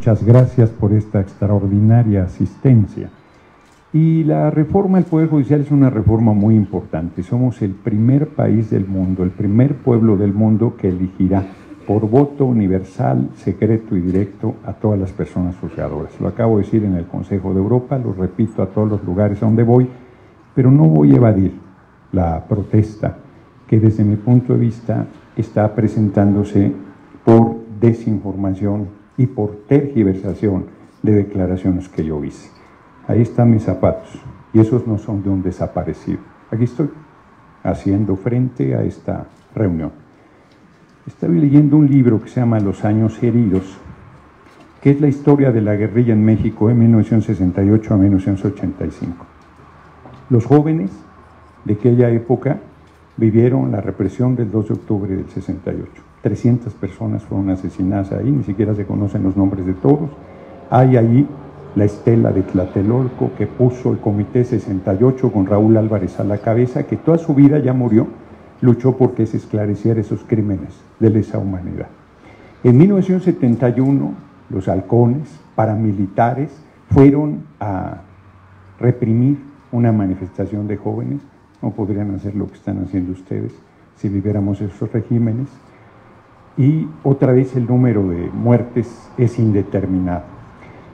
muchas gracias por esta extraordinaria asistencia. Y la reforma del Poder Judicial es una reforma muy importante. Somos el primer país del mundo, el primer pueblo del mundo que elegirá por voto universal, secreto y directo a todas las personas juzgadoras. Lo acabo de decir en el Consejo de Europa, lo repito a todos los lugares a donde voy, pero no voy a evadir la protesta que desde mi punto de vista está presentándose por desinformación y por tergiversación de declaraciones que yo hice. Ahí están mis zapatos, y esos no son de un desaparecido. Aquí estoy, haciendo frente a esta reunión. Estoy leyendo un libro que se llama Los años heridos, que es la historia de la guerrilla en México de 1968 a 1985. Los jóvenes de aquella época vivieron la represión del 2 de octubre del 68. 300 personas fueron asesinadas ahí, ni siquiera se conocen los nombres de todos. Hay ahí la estela de Tlatelolco que puso el Comité 68 con Raúl Álvarez a la cabeza, que toda su vida ya murió, luchó porque se esclareciera esos crímenes de lesa humanidad. En 1971, los halcones paramilitares fueron a reprimir una manifestación de jóvenes. No podrían hacer lo que están haciendo ustedes si viviéramos esos regímenes. Y otra vez el número de muertes es indeterminado.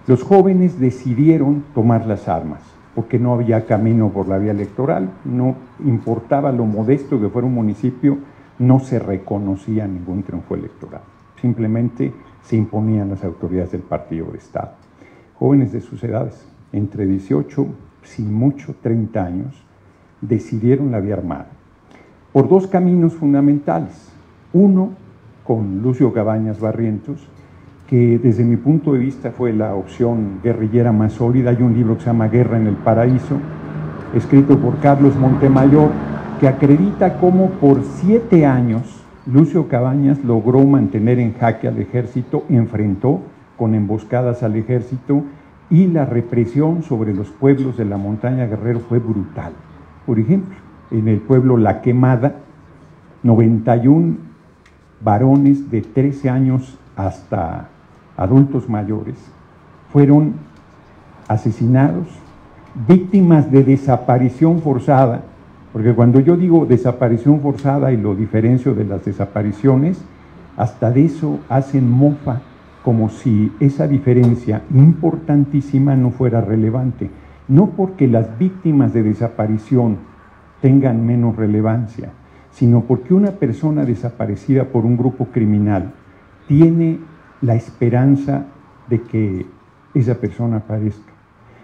Los jóvenes decidieron tomar las armas, porque no había camino por la vía electoral, no importaba lo modesto que fuera un municipio, no se reconocía ningún triunfo electoral, simplemente se imponían las autoridades del partido de Estado. Jóvenes de sus edades, entre 18, sin mucho, 30 años, decidieron la vía armada, por dos caminos fundamentales. Uno, con Lucio Cabañas Barrientos, que desde mi punto de vista fue la opción guerrillera más sólida. Hay un libro que se llama Guerra en el Paraíso, escrito por Carlos Montemayor, que acredita cómo por 7 años Lucio Cabañas logró mantener en jaque al ejército, enfrentó con emboscadas al ejército, y la represión sobre los pueblos de la montaña Guerrero fue brutal. Por ejemplo, en el pueblo La Quemada, 91 varones de 13 años hasta adultos mayores fueron asesinados, víctimas de desaparición forzada, porque cuando yo digo desaparición forzada y lo diferencio de las desapariciones, hasta de eso hacen mofa, como si esa diferencia importantísima no fuera relevante. No porque las víctimas de desaparición tengan menos relevancia, sino porque una persona desaparecida por un grupo criminal tiene la esperanza de que esa persona aparezca.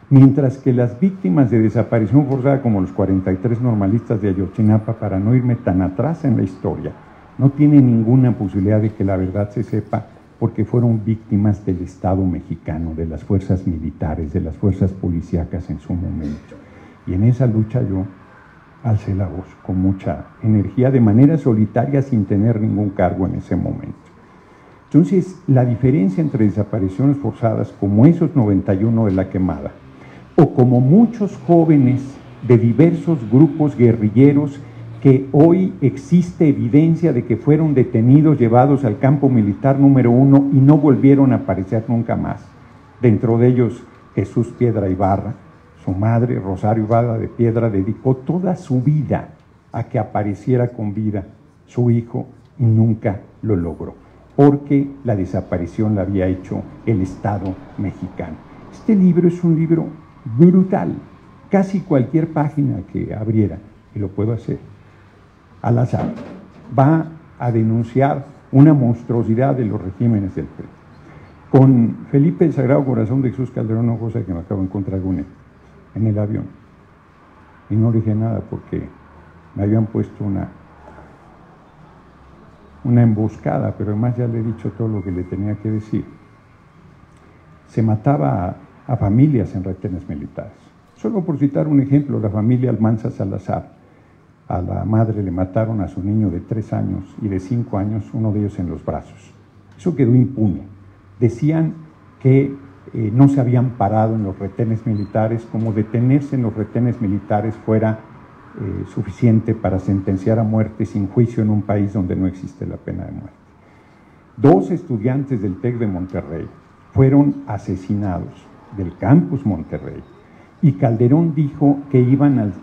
Mientras que las víctimas de desaparición forzada, como los 43 normalistas de Ayotzinapa, para no irme tan atrás en la historia, no tienen ninguna posibilidad de que la verdad se sepa, porque fueron víctimas del Estado mexicano, de las fuerzas militares, de las fuerzas policíacas en su momento. Y en esa lucha yo alcé la voz con mucha energía, de manera solitaria, sin tener ningún cargo en ese momento. Entonces, la diferencia entre desapariciones forzadas, como esos 91 de La Quemada, o como muchos jóvenes de diversos grupos guerrilleros que hoy existe evidencia de que fueron detenidos, llevados al campo militar número 1 y no volvieron a aparecer nunca más. Dentro de ellos, Jesús Piedra Ibarra, su madre, Rosario Ibarra de Piedra, dedicó toda su vida a que apareciera con vida su hijo y nunca lo logró, porque la desaparición la había hecho el Estado mexicano. Este libro es un libro brutal. Casi cualquier página que abriera, y lo puedo hacer al azar, va a denunciar una monstruosidad de los regímenes del PRI. Con Felipe el Sagrado Corazón de Jesús Calderón Hinojosa, que me acabo de encontrar con él en el avión, y no le dije nada porque me habían puesto una emboscada, pero además ya le he dicho todo lo que le tenía que decir. Se mataba a familias en retenes militares. Solo por citar un ejemplo, la familia Almanza Salazar, a la madre le mataron a su niño de 3 años y de 5 años, uno de ellos en los brazos. Eso quedó impune. Decían que no se habían parado en los retenes militares, como detenerse en los retenes militares fuera suficiente para sentenciar a muerte sin juicio en un país donde no existe la pena de muerte. 2 estudiantes del TEC de Monterrey, fueron asesinados del Campus Monterrey, y Calderón dijo que iban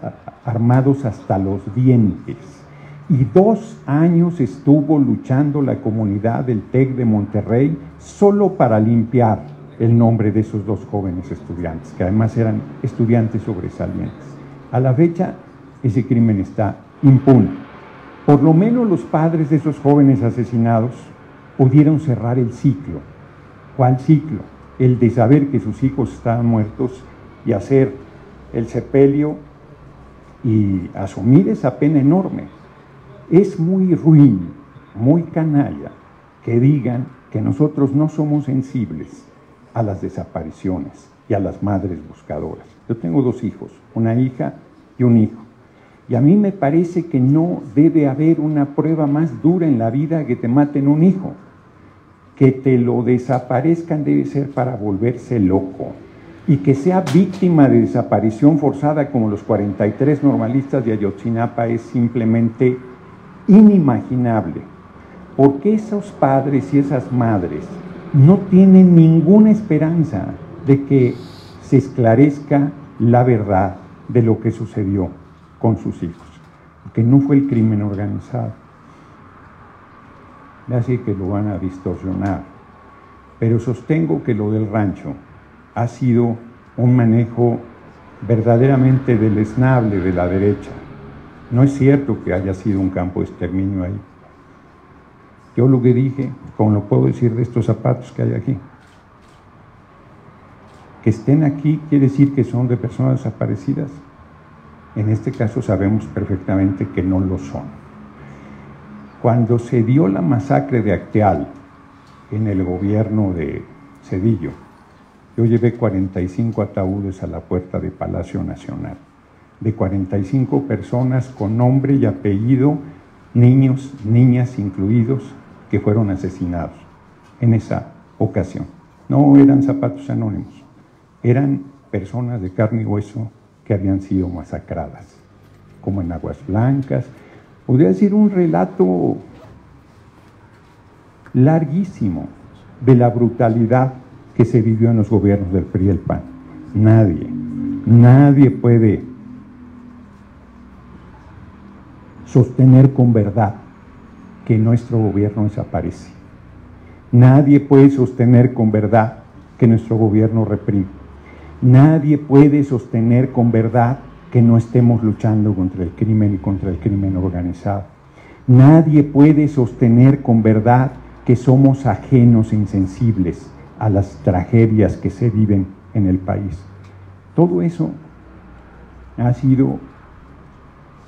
armados hasta los dientes. Y 2 años estuvo luchando la comunidad del TEC de Monterrey solo para limpiar el nombre de esos 2 jóvenes estudiantes, que además eran estudiantes sobresalientes. A la fecha, ese crimen está impune. Por lo menos los padres de esos jóvenes asesinados pudieron cerrar el ciclo. ¿Cuál ciclo? El de saber que sus hijos estaban muertos y hacer el sepelio y asumir esa pena enorme. Es muy ruin, muy canalla, que digan que nosotros no somos sensibles a las desapariciones y a las madres buscadoras. Yo tengo 2 hijos, una hija y un hijo. Y a mí me parece que no debe haber una prueba más dura en la vida que te maten un hijo. Que te lo desaparezcan debe ser para volverse loco. Y que sea víctima de desaparición forzada como los 43 normalistas de Ayotzinapa es simplemente inimaginable. Porque esos padres y esas madres no tienen ninguna esperanza de que se esclarezca la verdad de lo que sucedió con sus hijos, porque no fue el crimen organizado. Así que lo van a distorsionar, pero sostengo que lo del rancho ha sido un manejo verdaderamente deleznable de la derecha. No es cierto que haya sido un campo de exterminio ahí. Yo lo que dije, como lo puedo decir de estos zapatos que hay aquí, que estén aquí quiere decir que son de personas desaparecidas. En este caso sabemos perfectamente que no lo son. Cuando se dio la masacre de Acteal en el gobierno de Zedillo, yo llevé 45 ataúdes a la puerta de Palacio Nacional, de 45 personas con nombre y apellido, niños, niñas incluidos, que fueron asesinados en esa ocasión. No eran zapatos anónimos, eran personas de carne y hueso que habían sido masacradas, como en Aguas Blancas. Podría decir un relato larguísimo de la brutalidad que se vivió en los gobiernos del PRI y el PAN. Nadie puede sostener con verdad que nuestro gobierno desaparece. Nadie puede sostener con verdad que nuestro gobierno reprime. Nadie puede sostener con verdad que no estemos luchando contra el crimen y contra el crimen organizado. Nadie puede sostener con verdad que somos ajenos e insensibles a las tragedias que se viven en el país. Todo eso ha sido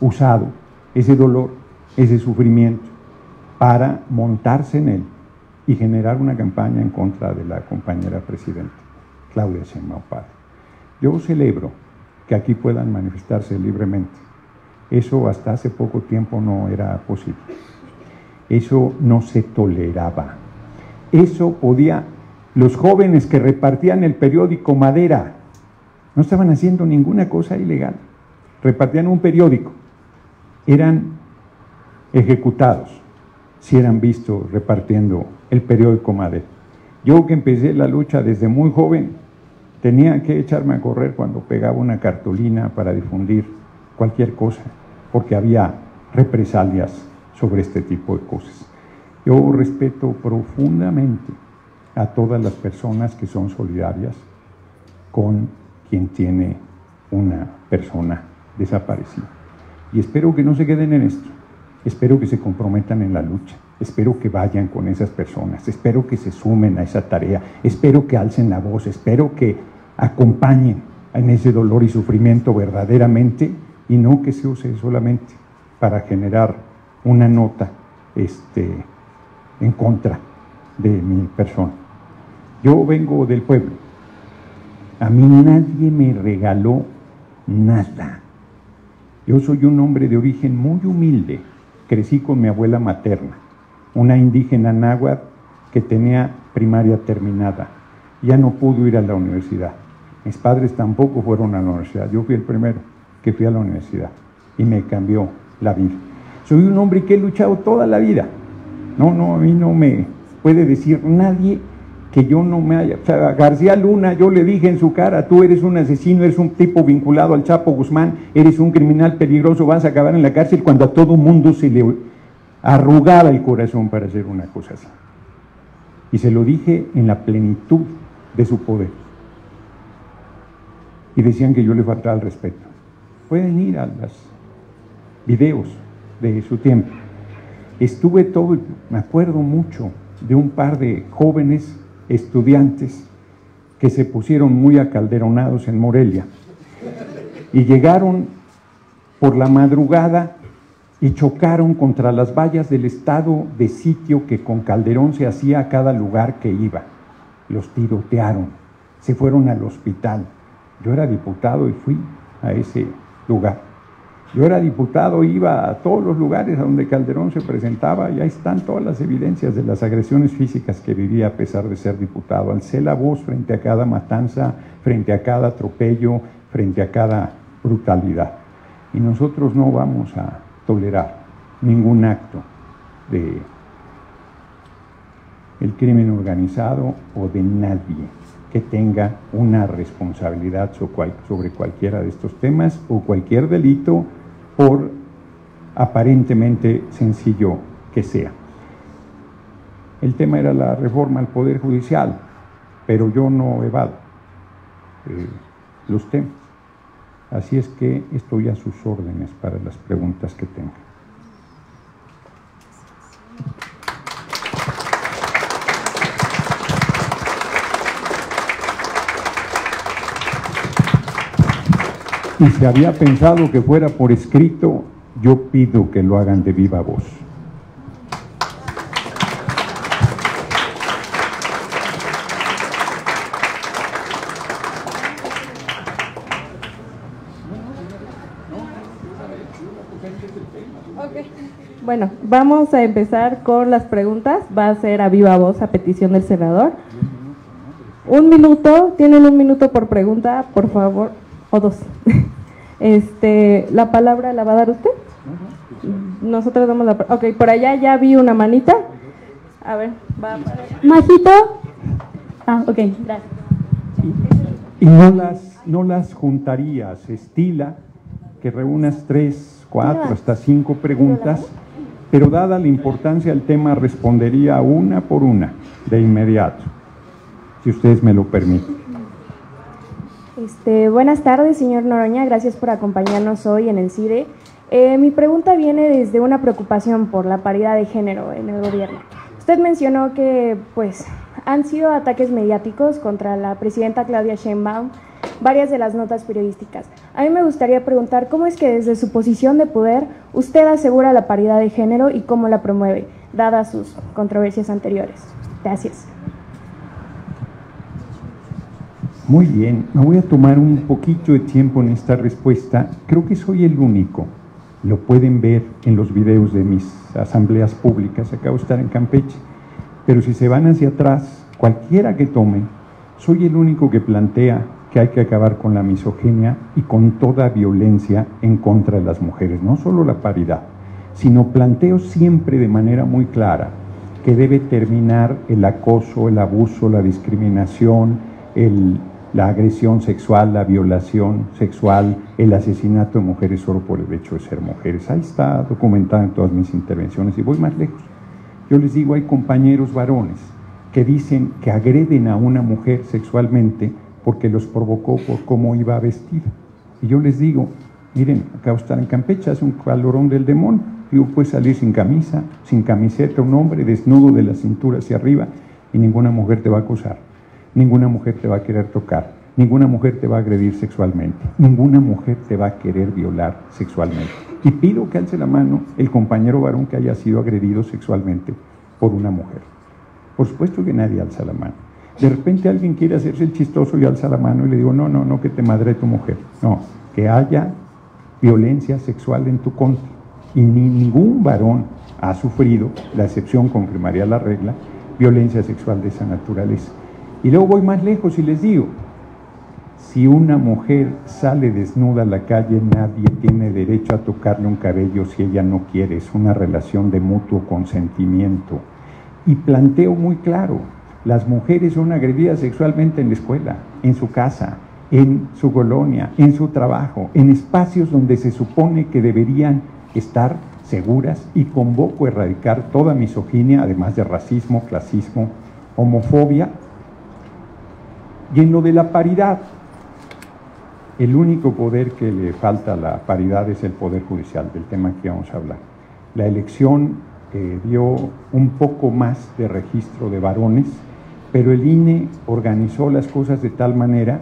usado, ese dolor, ese sufrimiento, para montarse en él y generar una campaña en contra de la compañera presidenta, Claudia Sheinbaum Pardo. Yo celebro que aquí puedan manifestarse libremente. Eso hasta hace poco tiempo no era posible. Eso no se toleraba. Eso podía... Los jóvenes que repartían el periódico Madera no estaban haciendo ninguna cosa ilegal. Repartían un periódico. Eran ejecutados si eran vistos repartiendo el periódico Madera. Yo que empecé la lucha desde muy joven, tenía que echarme a correr cuando pegaba una cartulina para difundir cualquier cosa, porque había represalias sobre este tipo de cosas. Yo respeto profundamente a todas las personas que son solidarias con quien tiene una persona desaparecida. Y espero que no se queden en esto, espero que se comprometan en la lucha, espero que vayan con esas personas, espero que se sumen a esa tarea, espero que alcen la voz, espero que acompañen en ese dolor y sufrimiento verdaderamente y no que se use solamente para generar una nota en contra de mi persona. Yo vengo del pueblo, a mí nadie me regaló nada. Yo soy un hombre de origen muy humilde, crecí con mi abuela materna, una indígena náhuatl que tenía primaria terminada, ya no pudo ir a la universidad. Mis padres tampoco fueron a la universidad, yo fui el primero que fui a la universidad y me cambió la vida. Soy un hombre que he luchado toda la vida. No, a mí no me puede decir nadie que yo no me haya... O sea, a García Luna yo le dije en su cara, tú eres un asesino, eres un tipo vinculado al Chapo Guzmán, eres un criminal peligroso, vas a acabar en la cárcel, cuando a todo mundo se le arrugaba el corazón para hacer una cosa así. Y se lo dije en la plenitud de su poder. Y decían que yo le faltaba el respeto. Pueden ir a los videos de su tiempo. Estuve todo, me acuerdo mucho de un par de jóvenes estudiantes que se pusieron muy acalderonados en Morelia y llegaron por la madrugada y chocaron contra las vallas del estado de sitio que con Calderón se hacía a cada lugar que iba. Los tirotearon, se fueron al hospital. Yo era diputado y fui a ese lugar. Yo era diputado, iba a todos los lugares a donde Calderón se presentaba y ahí están todas las evidencias de las agresiones físicas que vivía a pesar de ser diputado. Alcé la voz frente a cada matanza, frente a cada atropello, frente a cada brutalidad. Y nosotros no vamos a tolerar ningún acto de el crimen organizado o de nadie que tenga una responsabilidad sobre cualquiera de estos temas o cualquier delito, por aparentemente sencillo que sea. El tema era la reforma al Poder Judicial, pero yo no evado los temas. Así es que estoy a sus órdenes para las preguntas que tengan. Y si había pensado que fuera por escrito, yo pido que lo hagan de viva voz. Bueno, vamos a empezar con las preguntas. Va a ser a viva voz a petición del senador. 1 minuto, tienen 1 minuto por pregunta, por favor, o 2. ¿La palabra la va a dar usted? Nosotros damos la... Ok, por allá ya vi una manita. A ver, va para... Majito. Ok, gracias. Y no las juntarías, estila que reúnas 3, 4, hasta 5 preguntas, pero dada la importancia del tema respondería una por una de inmediato, si ustedes me lo permiten. Buenas tardes, señor Noroña, gracias por acompañarnos hoy en el CIDE. Mi pregunta viene desde una preocupación por la paridad de género en el gobierno. Usted mencionó que pues han sido ataques mediáticos contra la presidenta Claudia Sheinbaum, varias de las notas periodísticas. A mí me gustaría preguntar cómo es que desde su posición de poder usted asegura la paridad de género y cómo la promueve, dadas sus controversias anteriores. Gracias. Muy bien, me voy a tomar un poquito de tiempo en esta respuesta. Creo que soy el único, lo pueden ver en los videos de mis asambleas públicas, acabo de estar en Campeche, pero si se van hacia atrás, cualquiera que tomen, soy el único que plantea que hay que acabar con la misoginia y con toda violencia en contra de las mujeres, no solo la paridad, sino planteo siempre de manera muy clara que debe terminar el acoso, el abuso, la discriminación, la agresión sexual, la violación sexual, el asesinato de mujeres solo por el hecho de ser mujeres. Ahí está documentado en todas mis intervenciones y voy más lejos. Yo les digo, hay compañeros varones que dicen que agreden a una mujer sexualmente porque los provocó por cómo iba vestida. Y yo les digo, miren, acabo de estar en Campeche, hace un calorón del demonio, digo, puede salir sin camisa, sin camiseta, un hombre desnudo de la cintura hacia arriba y ninguna mujer te va a acosar. Ninguna mujer te va a querer tocar, ninguna mujer te va a agredir sexualmente, ninguna mujer te va a querer violar sexualmente. Y pido que alce la mano el compañero varón que haya sido agredido sexualmente por una mujer. Por supuesto que nadie alza la mano. De repente alguien quiere hacerse el chistoso y alza la mano y le digo, no, que te madre tu mujer. No, que haya violencia sexual en tu contra. Y ningún varón ha sufrido, la excepción confirmaría la regla, violencia sexual de esa naturaleza. Y luego voy más lejos y les digo, si una mujer sale desnuda a la calle, nadie tiene derecho a tocarle un cabello si ella no quiere, es una relación de mutuo consentimiento. Y planteo muy claro, Las mujeres son agredidas sexualmente en la escuela, en su casa, en su colonia, en su trabajo, en espacios donde se supone que deberían estar seguras, y convoco a erradicar toda misoginia, además de racismo, clasismo, homofobia. Y en lo de la paridad, el único poder que le falta a la paridad es el Poder Judicial, del tema que vamos a hablar. La elección dio un poco más de registro de varones, pero el INE organizó las cosas de tal manera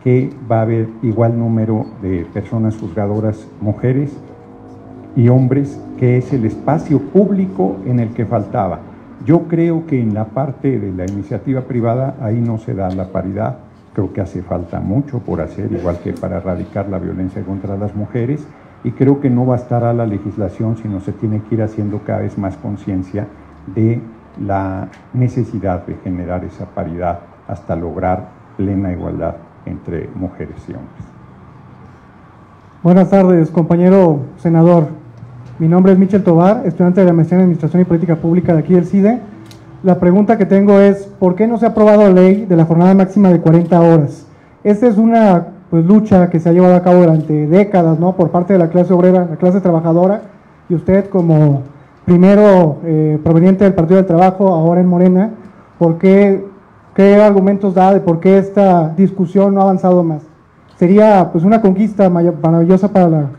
que va a haber igual número de personas juzgadoras, mujeres y hombres, que es el espacio público en el que faltaba. Yo creo que en la parte de la iniciativa privada ahí no se da la paridad. Creo que hace falta mucho por hacer, igual que para erradicar la violencia contra las mujeres, y creo que no bastará la legislación, sino se tiene que ir haciendo cada vez más conciencia de la necesidad de generar esa paridad hasta lograr plena igualdad entre mujeres y hombres. Buenas tardes, compañero senador. Mi nombre es Michel Tobar, estudiante de la maestría en Administración y Política Pública de aquí del CIDE. La pregunta que tengo es, ¿por qué no se ha aprobado la ley de la jornada máxima de 40 horas? Esta es una lucha que se ha llevado a cabo durante décadas, ¿no?, por parte de la clase obrera, la clase trabajadora, y usted como primero proveniente del Partido del Trabajo, ahora en Morena, ¿qué argumentos da de por qué esta discusión no ha avanzado más? Sería una conquista maravillosa para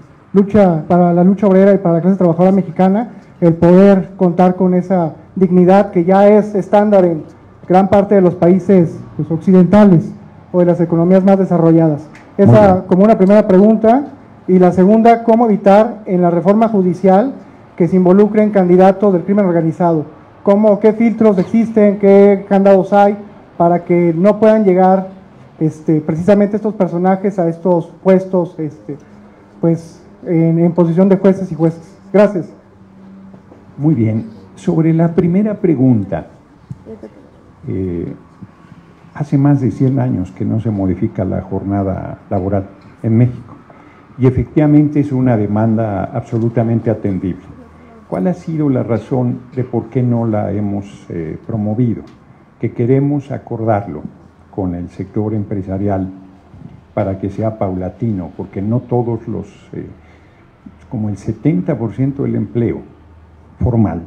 la lucha obrera y para la clase trabajadora mexicana, el poder contar con esa dignidad que ya es estándar en gran parte de los países occidentales o de las economías más desarrolladas. Esa como una primera pregunta. Y la segunda, ¿cómo evitar en la reforma judicial que se involucren candidatos del crimen organizado? ¿Qué filtros existen, qué candados hay para que no puedan llegar precisamente estos personajes a estos puestos en posición de jueces y jueces? Gracias. Muy bien. Sobre la primera pregunta, hace más de 100 años que no se modifica la jornada laboral en México, y efectivamente es una demanda absolutamente atendible. ¿Cuál ha sido la razón de por qué no la hemos promovido? Que queremos acordarlo con el sector empresarial para que sea paulatino, porque no todos como el 70% del empleo formal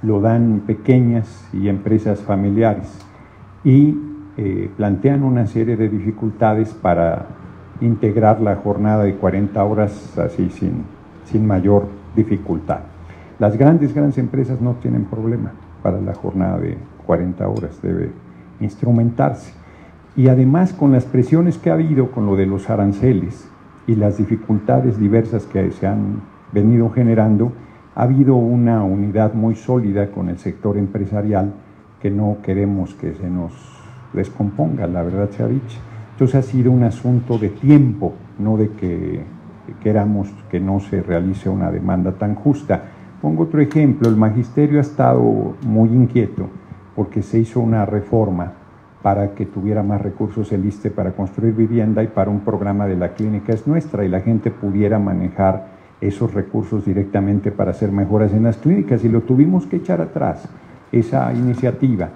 lo dan pequeñas y empresas familiares, y plantean una serie de dificultades para integrar la jornada de 40 horas así sin mayor dificultad. Las grandes empresas no tienen problema para la jornada de 40 horas, debe instrumentarse. Y además, con las presiones que ha habido con lo de los aranceles y las dificultades diversas que se han venido generando, ha habido una unidad muy sólida con el sector empresarial que no queremos que se nos descomponga, la verdad sea dicha. Entonces ha sido un asunto de tiempo, no de que queramos que no se realice una demanda tan justa. Pongo otro ejemplo: el magisterio ha estado muy inquieto porque se hizo una reforma para que tuviera más recursos el ISSSTE para construir vivienda y para un programa de la Clínica Es Nuestra, y la gente pudiera manejar esos recursos directamente para hacer mejoras en las clínicas, y lo tuvimos que echar atrás, esa iniciativa,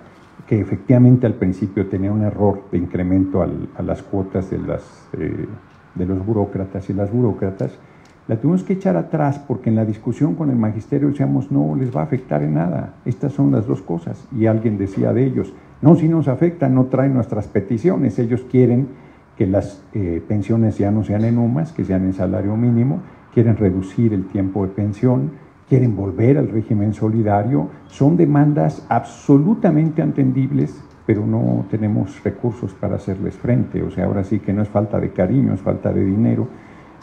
que efectivamente al principio tenía un error de incremento a las cuotas de los burócratas y las burócratas. La tuvimos que echar atrás porque en la discusión con el magisterio decíamos, no les va a afectar en nada, estas son las dos cosas, y alguien decía de ellos, no, si nos afecta, no traen nuestras peticiones, ellos quieren que las pensiones ya no sean en UMAS, que sean en salario mínimo, quieren reducir el tiempo de pensión, quieren volver al régimen solidario. Son demandas absolutamente atendibles, pero no tenemos recursos para hacerles frente. O sea, ahora sí que no es falta de cariño, es falta de dinero.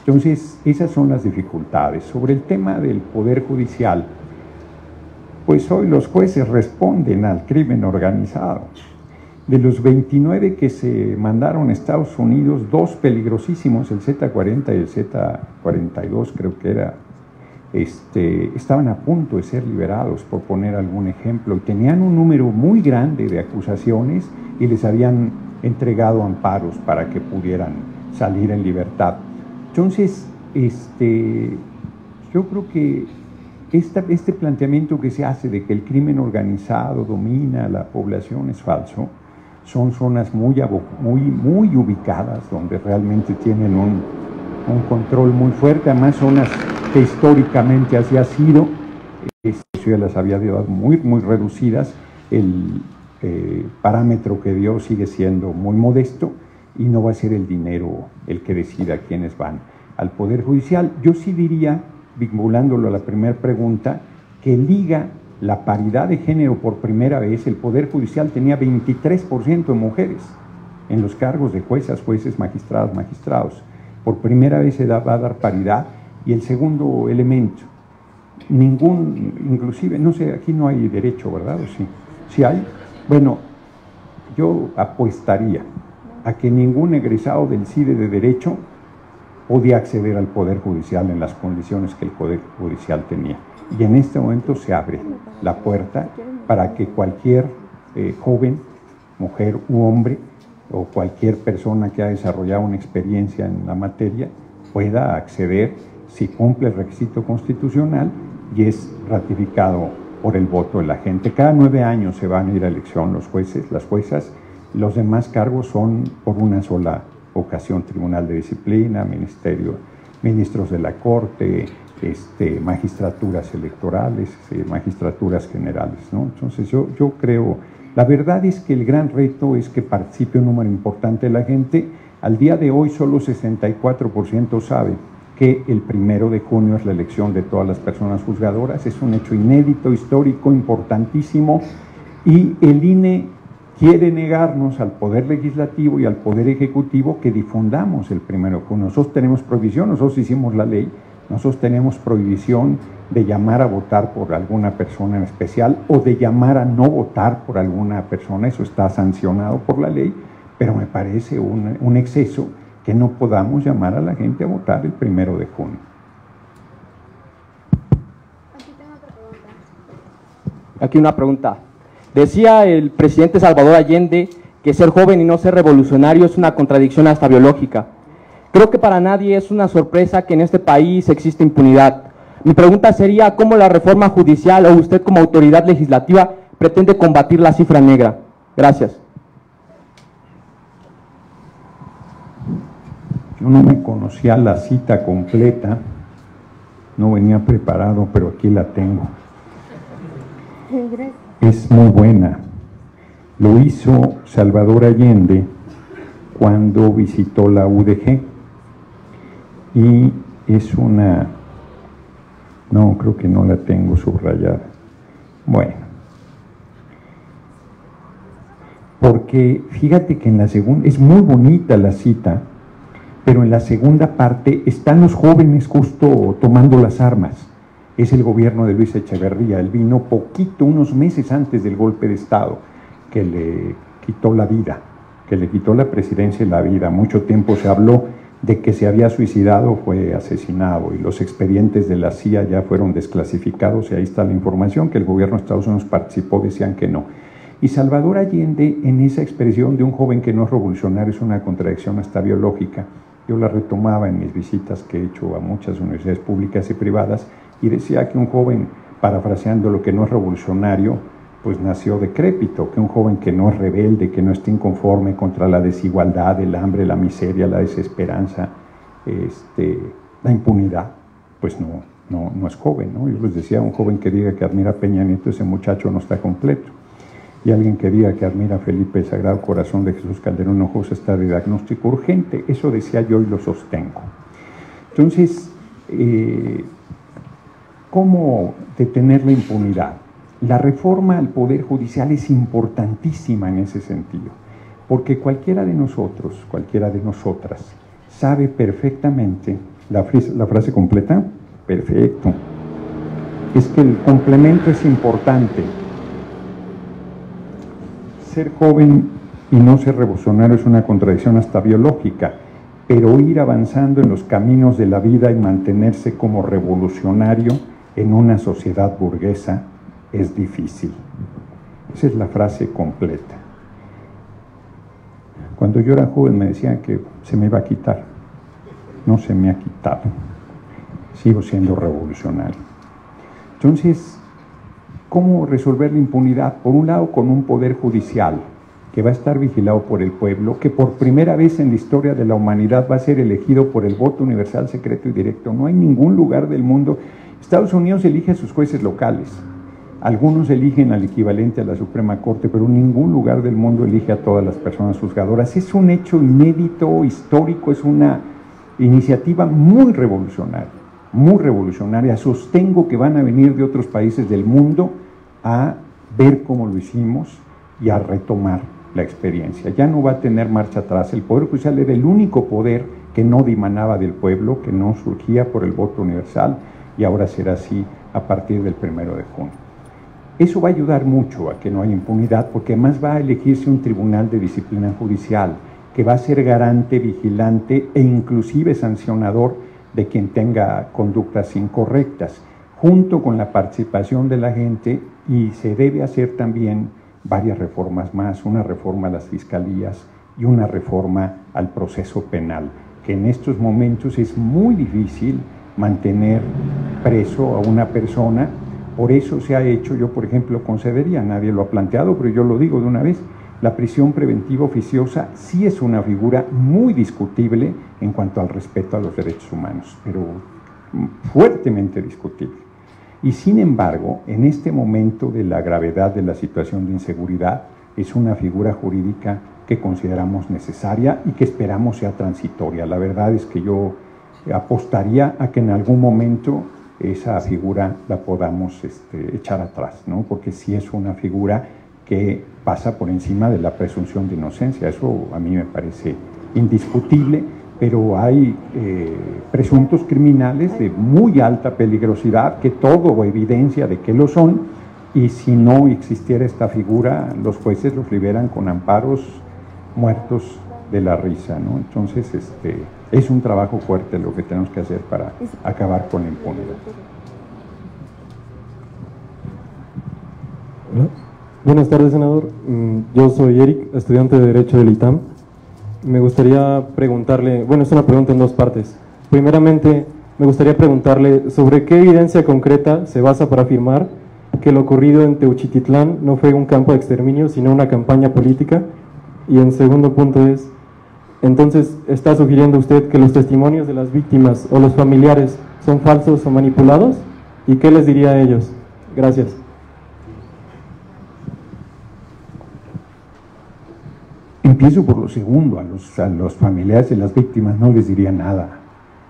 Entonces, esas son las dificultades. Sobre el tema del Poder Judicial, pues hoy los jueces responden al crimen organizado. De los 29 que se mandaron a Estados Unidos, 2 peligrosísimos, el Z40 y el Z42 creo que era, estaban a punto de ser liberados, por poner algún ejemplo, y tenían un número muy grande de acusaciones y les habían entregado amparos para que pudieran salir en libertad. Entonces, yo creo que este planteamiento que se hace de que el crimen organizado domina a la población es falso. Son zonas muy ubicadas, donde realmente tienen un control muy fuerte, además zonas que históricamente así ha sido, ya las había dado muy reducidas, el parámetro que dio sigue siendo muy modesto y no va a ser el dinero el que decida quiénes van al Poder Judicial. Yo sí diría, vinculándolo a la primera pregunta, que liga la paridad de género por primera vez. El Poder Judicial tenía 23% de mujeres en los cargos de juezas, jueces, magistrados. Por primera vez se va a dar paridad. Y el segundo elemento, inclusive, no sé, aquí no hay derecho, ¿verdad? ¿O sí? ¿Sí hay? Bueno, yo apostaría a que ningún egresado del CIDE de Derecho podía acceder al Poder Judicial en las condiciones que el Poder Judicial tenía. Y en este momento se abre la puerta para que cualquier joven, mujer u hombre, o cualquier persona que ha desarrollado una experiencia en la materia, pueda acceder si cumple el requisito constitucional y es ratificado por el voto de la gente. Cada 9 años se van a ir a elección los jueces, las juezas. Los demás cargos son por una sola ocasión: Tribunal de Disciplina, ministros de la Corte, magistraturas electorales, magistraturas generales, ¿no? Entonces yo creo, la verdad es que el gran reto es que participe un número importante de la gente. Al día de hoy solo 64% sabe que el 1 de junio es la elección de todas las personas juzgadoras. Es un hecho inédito, histórico, importantísimo, y el INE quiere negarnos al Poder Legislativo y al Poder Ejecutivo que difundamos el 1 de junio. Nosotros tenemos prohibición, nosotros hicimos la ley, nosotros tenemos prohibición de llamar a votar por alguna persona en especial o de llamar a no votar por alguna persona. Eso está sancionado por la ley, pero me parece un exceso que no podamos llamar a la gente a votar el 1 de junio. Aquí una pregunta. Decía el presidente Salvador Allende que ser joven y no ser revolucionario es una contradicción hasta biológica. Creo que para nadie es una sorpresa que en este país existe impunidad. Mi pregunta sería, ¿cómo la reforma judicial o usted como autoridad legislativa pretende combatir la cifra negra? Gracias. Yo no me conocía la cita completa, no venía preparado, pero aquí la tengo. Es muy buena. Lo hizo Salvador Allende cuando visitó la UDG y es una... No, creo que no la tengo subrayada. Bueno, porque fíjate que en la segunda, es muy bonita la cita, pero en la segunda parte están los jóvenes justo tomando las armas. Es el gobierno de Luis Echeverría. Él vino poquito, unos meses antes del golpe de Estado, que le quitó la vida, que le quitó la presidencia y la vida. Mucho tiempo se habló de que se había suicidado, fue asesinado, y los expedientes de la CIA ya fueron desclasificados, y ahí está la información, que el gobierno de Estados Unidos participó, decían que no. Y Salvador Allende, en esa expresión de un joven que no es revolucionario, es una contradicción hasta biológica. Yo la retomaba en mis visitas que he hecho a muchas universidades públicas y privadas, y decía que un joven, parafraseando lo que no es revolucionario, pues nació decrépito, que un joven que no es rebelde, que no está inconforme contra la desigualdad, el hambre, la miseria, la desesperanza, la impunidad, pues no es joven, ¿no? Yo les decía, un joven que diga que admira a Peña Nieto, ese muchacho no está completo. Y alguien que diga que admira a Felipe, el Sagrado Corazón de Jesús Calderón Hinojosa, está de diagnóstico urgente. Eso decía yo y lo sostengo. Entonces, ¿cómo detener la impunidad? La reforma al Poder Judicial es importantísima en ese sentido, porque cualquiera de nosotros, cualquiera de nosotras, sabe perfectamente, la frase completa, perfecto, es que el complemento es importante. Ser joven y no ser revolucionario es una contradicción hasta biológica, pero ir avanzando en los caminos de la vida y mantenerse como revolucionario en una sociedad burguesa es difícil. Esa es la frase completa. Cuando yo era joven me decían que se me iba a quitar. No se me ha quitado. Sigo siendo revolucionario. Entonces, ¿cómo resolver la impunidad? Por un lado, con un poder judicial que va a estar vigilado por el pueblo, que por primera vez en la historia de la humanidad va a ser elegido por el voto universal, secreto y directo. No hay ningún lugar del mundo. Estados Unidos elige a sus jueces locales. Algunos eligen al equivalente a la Suprema Corte, pero ningún lugar del mundo elige a todas las personas juzgadoras. Es un hecho inédito, histórico, es una iniciativa muy revolucionaria. Sostengo que van a venir de otros países del mundo a ver cómo lo hicimos y a retomar la experiencia. Ya no va a tener marcha atrás. El Poder Judicial era el único poder que no dimanaba del pueblo, que no surgía por el voto universal, y ahora será así a partir del 1 de junio. Eso va a ayudar mucho a que no haya impunidad, porque además va a elegirse un tribunal de disciplina judicial que va a ser garante, vigilante e inclusive sancionador de quien tenga conductas incorrectas, junto con la participación de la gente, y se debe hacer también varias reformas más, una reforma a las fiscalías y una reforma al proceso penal, que en estos momentos es muy difícil mantener preso a una persona. Por eso se ha hecho, yo por ejemplo concedería, nadie lo ha planteado, pero yo lo digo de una vez, la prisión preventiva oficiosa sí es una figura muy discutible en cuanto al respeto a los derechos humanos, pero fuertemente discutible. Y sin embargo, en este momento de la gravedad de la situación de inseguridad, es una figura jurídica que consideramos necesaria y que esperamos sea transitoria. La verdad es que yo apostaría a que en algún momento esa figura la podamos echar atrás, ¿no? Porque sí es una figura que pasa por encima de la presunción de inocencia. Eso a mí me parece indiscutible, pero hay presuntos criminales de muy alta peligrosidad que todo evidencia de que lo son, y si no existiera esta figura, los jueces los liberan con amparos muertos de la risa, ¿no? Entonces, es un trabajo fuerte lo que tenemos que hacer para acabar con la impunidad. Hola. Buenas tardes, senador. Yo soy Eric, estudiante de Derecho del ITAM. Me gustaría preguntarle, bueno, es una pregunta en dos partes. Primeramente, me gustaría preguntarle sobre qué evidencia concreta se basa para afirmar que lo ocurrido en Teuchititlán no fue un campo de exterminio, sino una campaña política. Y en segundo punto es, entonces, ¿está sugiriendo usted que los testimonios de las víctimas o los familiares son falsos o manipulados? ¿Y qué les diría a ellos? Gracias. Empiezo por lo segundo. A los familiares de las víctimas no les diría nada.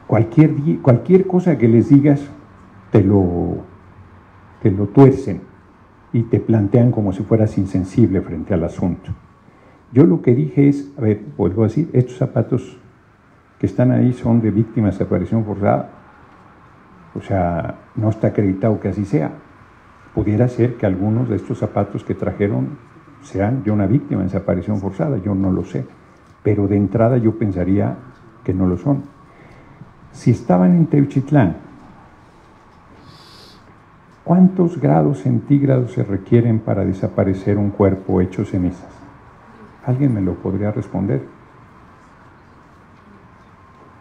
Cualquier cosa que les digas te lo tuercen y te plantean como si fueras insensible frente al asunto. Yo lo que dije es, a ver, vuelvo a decir, estos zapatos que están ahí son de víctimas de desaparición forzada. O sea, no está acreditado que así sea. Pudiera ser que algunos de estos zapatos que trajeron sean de una víctima de desaparición forzada, yo no lo sé, pero de entrada yo pensaría que no lo son. Si estaban en Teuchitlán, ¿cuántos grados centígrados se requieren para desaparecer un cuerpo hecho cenizas? ¿Alguien me lo podría responder?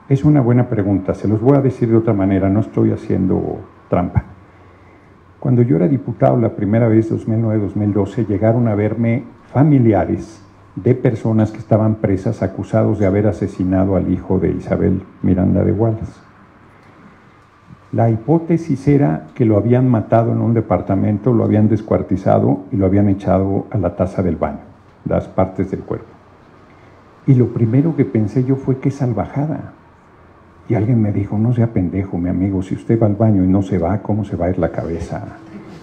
Es una buena pregunta, se los voy a decir de otra manera, no estoy haciendo trampa. Cuando yo era diputado la primera vez, 2009-2012, llegaron a verme familiares de personas que estaban presas acusados de haber asesinado al hijo de Isabel Miranda de Wallace. La hipótesis era que lo habían matado en un departamento, lo habían descuartizado y lo habían echado a la taza del baño, las partes del cuerpo. Y lo primero que pensé yo fue, qué salvajada. Y alguien me dijo, no sea pendejo, mi amigo, si usted va al baño y no se va, ¿cómo se va a ir la cabeza?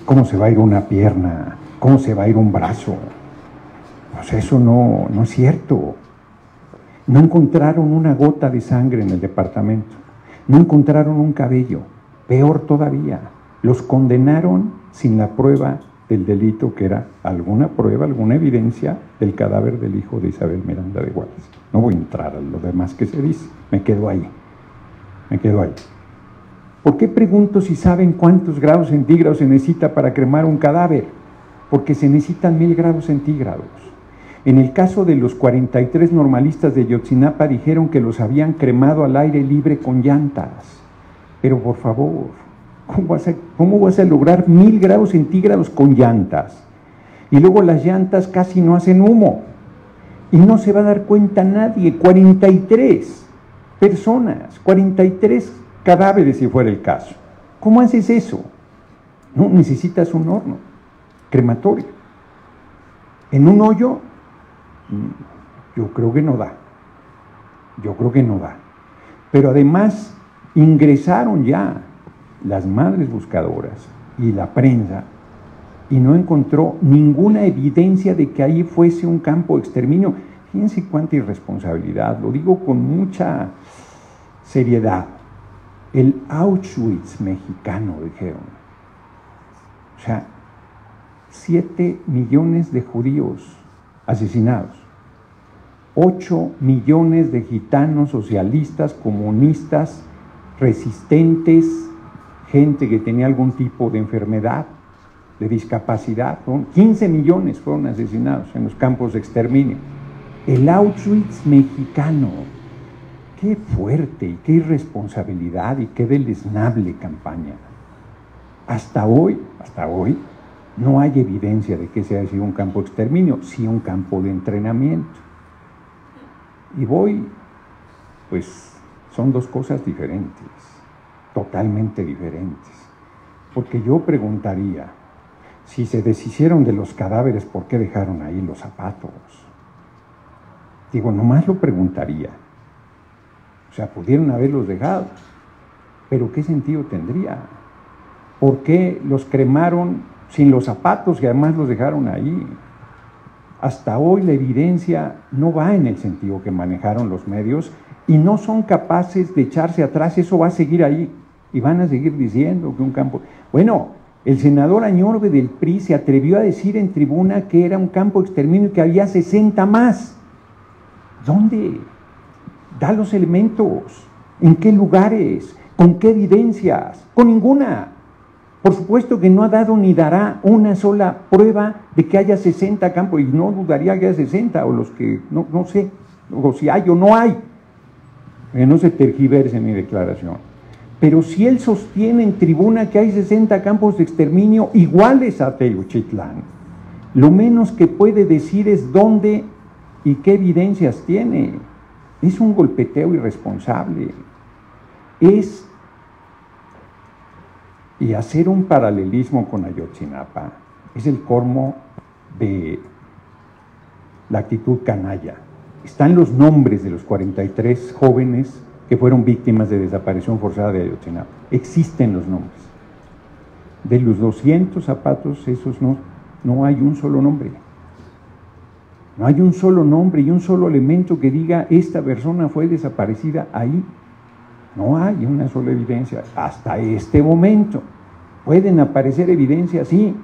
¿Cómo se va a ir una pierna? ¿Cómo se va a ir un brazo? Pues eso no es cierto. No encontraron una gota de sangre en el departamento. No encontraron un cabello. Peor todavía, los condenaron sin la prueba del delito, que era alguna prueba, alguna evidencia del cadáver del hijo de Isabel Miranda de Wallace. No voy a entrar a lo demás que se dice, me quedo ahí. ¿Por qué pregunto si saben cuántos grados centígrados se necesita para cremar un cadáver? Porque se necesitan 1000 grados centígrados. En el caso de los 43 normalistas de Ayotzinapa dijeron que los habían cremado al aire libre con llantas. Pero por favor, ¿Cómo vas a lograr 1000 grados centígrados con llantas? Y luego las llantas casi no hacen humo. Y no se va a dar cuenta nadie. 43 personas, 43 cadáveres si fuera el caso. ¿Cómo haces eso? No, necesitas un horno crematorio. En un hoyo, yo creo que no da. Yo creo que no da. Pero además ingresaron ya las madres buscadoras y la prensa y no encontró ninguna evidencia de que ahí fuese un campo de exterminio. Fíjense cuánta irresponsabilidad, lo digo con mucha seriedad. El Auschwitz mexicano, dijeron. O sea, 7 millones de judíos asesinados, 8 millones de gitanos socialistas, comunistas, resistentes, gente que tenía algún tipo de enfermedad, de discapacidad, 15 millones fueron asesinados en los campos de exterminio. El Auschwitz mexicano, qué fuerte y qué irresponsabilidad y qué deleznable campaña. Hasta hoy, no hay evidencia de que ese haya sido un campo de exterminio, sí un campo de entrenamiento. Y pues son dos cosas diferentes, totalmente diferentes. Porque yo preguntaría, si se deshicieron de los cadáveres, ¿por qué dejaron ahí los zapatos? Digo, nomás lo preguntaría. O sea, pudieron haberlos dejado, pero ¿qué sentido tendría? ¿Por qué los cremaron sin los zapatos y además los dejaron ahí? Hasta hoy la evidencia no va en el sentido que manejaron los medios y no son capaces de echarse atrás. Eso va a seguir ahí y van a seguir diciendo que un campo... Bueno, el senador Añorbe del PRI se atrevió a decir en tribuna que era un campo de exterminio y que había 60 más. ¿Dónde? Da los elementos. ¿En qué lugares? ¿Con qué evidencias? Con ninguna. Por supuesto que no ha dado ni dará una sola prueba de que haya 60 campos, y no dudaría que haya 60, o los que, no sé, o si hay o no hay. Que no se tergiverse mi declaración. Pero si él sostiene en tribuna que hay 60 campos de exterminio iguales a Tenochtitlán, lo menos que puede decir es dónde y qué evidencias tiene. Es un golpeteo irresponsable. Y hacer un paralelismo con Ayotzinapa es el colmo de la actitud canalla. Están los nombres de los 43 jóvenes que fueron víctimas de desaparición forzada de Ayotzinapa. Existen los nombres. De los 200 zapatos, esos no hay un solo nombre. No hay un solo nombre y un solo elemento que diga esta persona fue desaparecida ahí. No hay una sola evidencia hasta este momento. Pueden aparecer evidencias, sí.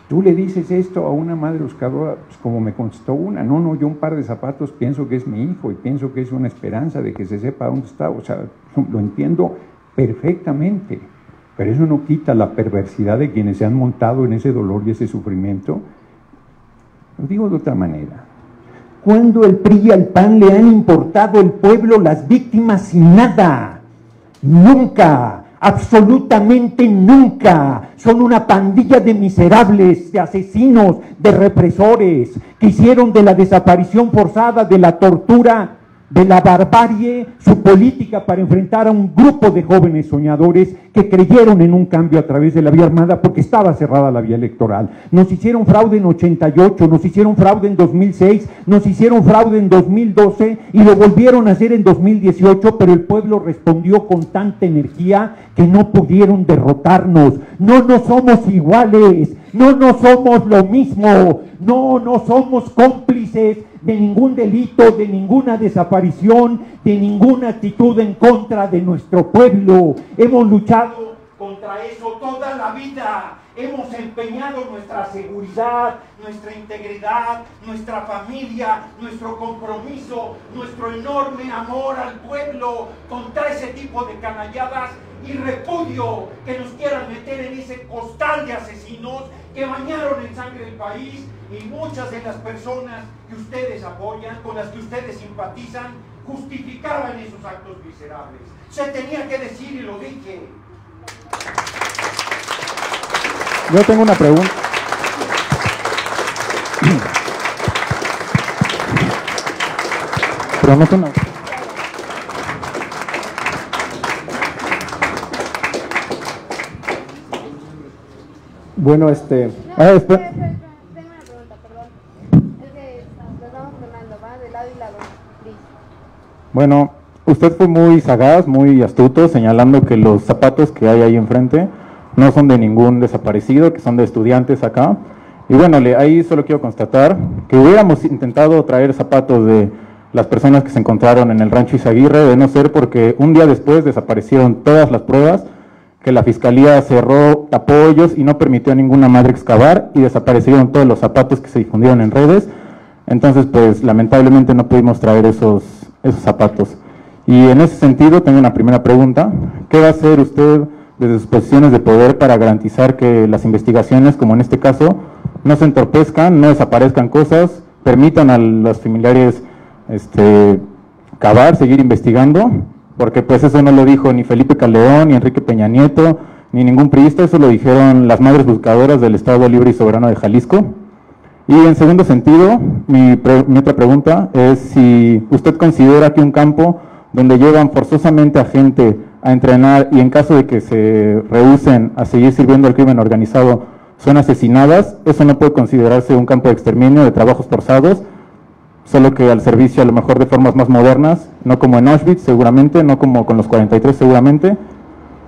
Tú le dices esto a una madre buscadora, pues como me contestó una, no, yo un par de zapatos pienso que es mi hijo y pienso que es una esperanza de que se sepa dónde está. O sea, lo entiendo perfectamente, pero eso no quita la perversidad de quienes se han montado en ese dolor y ese sufrimiento. Lo digo de otra manera. ¿Cuándo el PRI y al PAN le han importado el pueblo, las víctimas y nada? Nunca, absolutamente nunca. Son una pandilla de miserables, de asesinos, de represores, que hicieron de la desaparición forzada, de la tortura, de la barbarie, su política para enfrentar a un grupo de jóvenes soñadores que creyeron en un cambio a través de la vía armada porque estaba cerrada la vía electoral. Nos hicieron fraude en 88, nos hicieron fraude en 2006, nos hicieron fraude en 2012 y lo volvieron a hacer en 2018, pero el pueblo respondió con tanta energía que no pudieron derrotarnos. No somos iguales, no somos lo mismo, no somos cómplices de ningún delito, de ninguna desaparición, de ninguna actitud en contra de nuestro pueblo. Hemos luchado contra eso toda la vida. Hemos empeñado nuestra seguridad, nuestra integridad, nuestra familia, nuestro compromiso, nuestro enorme amor al pueblo contra ese tipo de canalladas y repudio que nos quieran meter en ese costal de asesinos que bañaron en sangre el país, y muchas de las personas que ustedes apoyan, con las que ustedes simpatizan, justificaban esos actos miserables. Se tenía que decir y lo dije. Yo tengo una pregunta. Pero no es una... Bueno, Tengo una pregunta, perdón. Es que nos vamos tornando, ¿va? De lado y lado. Listo. Bueno, usted fue muy sagaz, muy astuto, señalando que los zapatos que hay ahí enfrente no son de ningún desaparecido, que son de estudiantes acá. Y bueno, ahí solo quiero constatar que hubiéramos intentado traer zapatos de las personas que se encontraron en el rancho Izaguirre, de no ser porque un día después desaparecieron todas las pruebas, que la fiscalía cerró, tapó hoyos y no permitió a ninguna madre excavar, y desaparecieron todos los zapatos que se difundieron en redes. Entonces, pues lamentablemente no pudimos traer esos zapatos. Y en ese sentido tengo una primera pregunta: ¿qué va a hacer usted desde sus posiciones de poder para garantizar que las investigaciones, como en este caso, no se entorpezcan, no desaparezcan cosas, permitan a los familiares cavar, seguir investigando? Porque pues eso no lo dijo ni Felipe Calderón, ni Enrique Peña Nieto, ni ningún priista, eso lo dijeron las madres buscadoras del Estado Libre y Soberano de Jalisco. Y en segundo sentido, mi otra pregunta es si usted considera que un campo donde llevan forzosamente a gente a entrenar y en caso de que se rehúsen a seguir sirviendo al crimen organizado son asesinadas, eso no puede considerarse un campo de exterminio, de trabajos forzados, solo que al servicio a lo mejor de formas más modernas, no como en Auschwitz seguramente, no como con los 43 seguramente,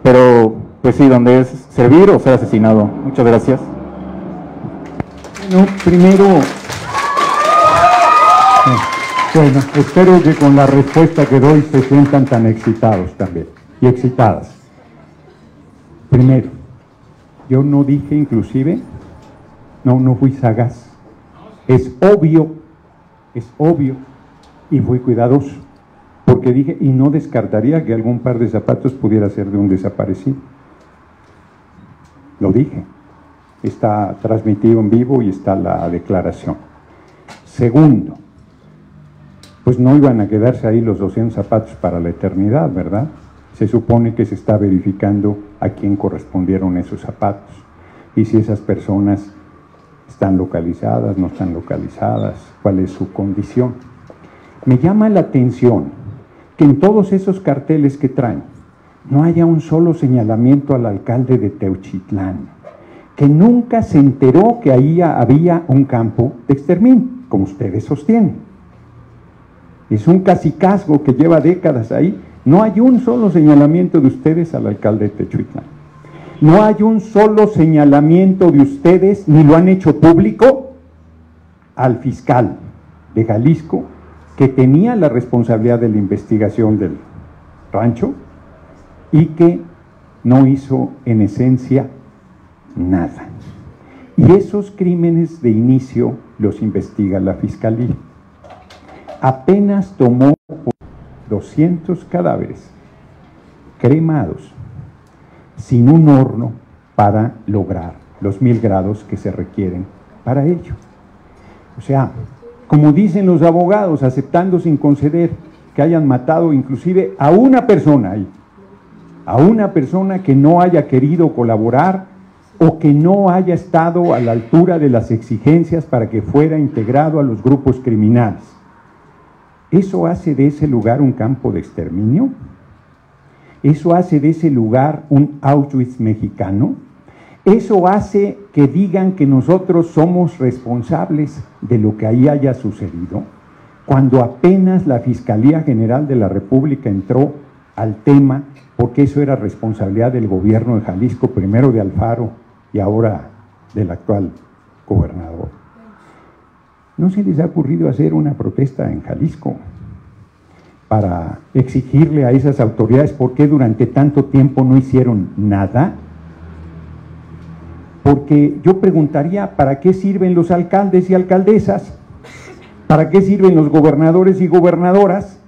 pero pues sí, donde es servir o ser asesinado. Muchas gracias. Bueno, primero, bueno, espero que con la respuesta que doy se sientan tan excitados también, y excitadas. Primero, yo no dije inclusive, no fui sagaz, es obvio, y fui cuidadoso, porque dije, y no descartaría que algún par de zapatos pudiera ser de un desaparecido. Lo dije, está transmitido en vivo y está la declaración. Segundo, pues no iban a quedarse ahí los 200 zapatos para la eternidad, ¿verdad? Se supone que se está verificando a quién correspondieron esos zapatos y si esas personas están localizadas, no están localizadas, cuál es su condición. Me llama la atención que en todos esos carteles que traen no haya un solo señalamiento al alcalde de Teuchitlán, que nunca se enteró que ahí había un campo de exterminio, como ustedes sostienen. Es un cacicazgo que lleva décadas ahí. No hay un solo señalamiento de ustedes al alcalde de Teuchitlán. No hay un solo señalamiento de ustedes, ni lo han hecho público, al fiscal de Jalisco, que tenía la responsabilidad de la investigación del rancho y que no hizo en esencia nada. Y esos crímenes de inicio los investiga la fiscalía. Apenas tomó 200 cadáveres cremados sin un horno para lograr los 1000 grados que se requieren para ello. O sea, como dicen los abogados, aceptando sin conceder que hayan matado inclusive a una persona ahí, a una persona que no haya querido colaborar o que no haya estado a la altura de las exigencias para que fuera integrado a los grupos criminales. ¿Eso hace de ese lugar un campo de exterminio? ¿Eso hace de ese lugar un Auschwitz mexicano? ¿Eso hace que digan que nosotros somos responsables de lo que ahí haya sucedido? Cuando apenas la Fiscalía General de la República entró al tema, porque eso era responsabilidad del gobierno de Jalisco, primero de Alfaro y ahora del actual gobernador. ¿No se les ha ocurrido hacer una protesta en Jalisco para exigirle a esas autoridades por qué durante tanto tiempo no hicieron nada? Porque yo preguntaría, ¿para qué sirven los alcaldes y alcaldesas? ¿Para qué sirven los gobernadores y gobernadoras?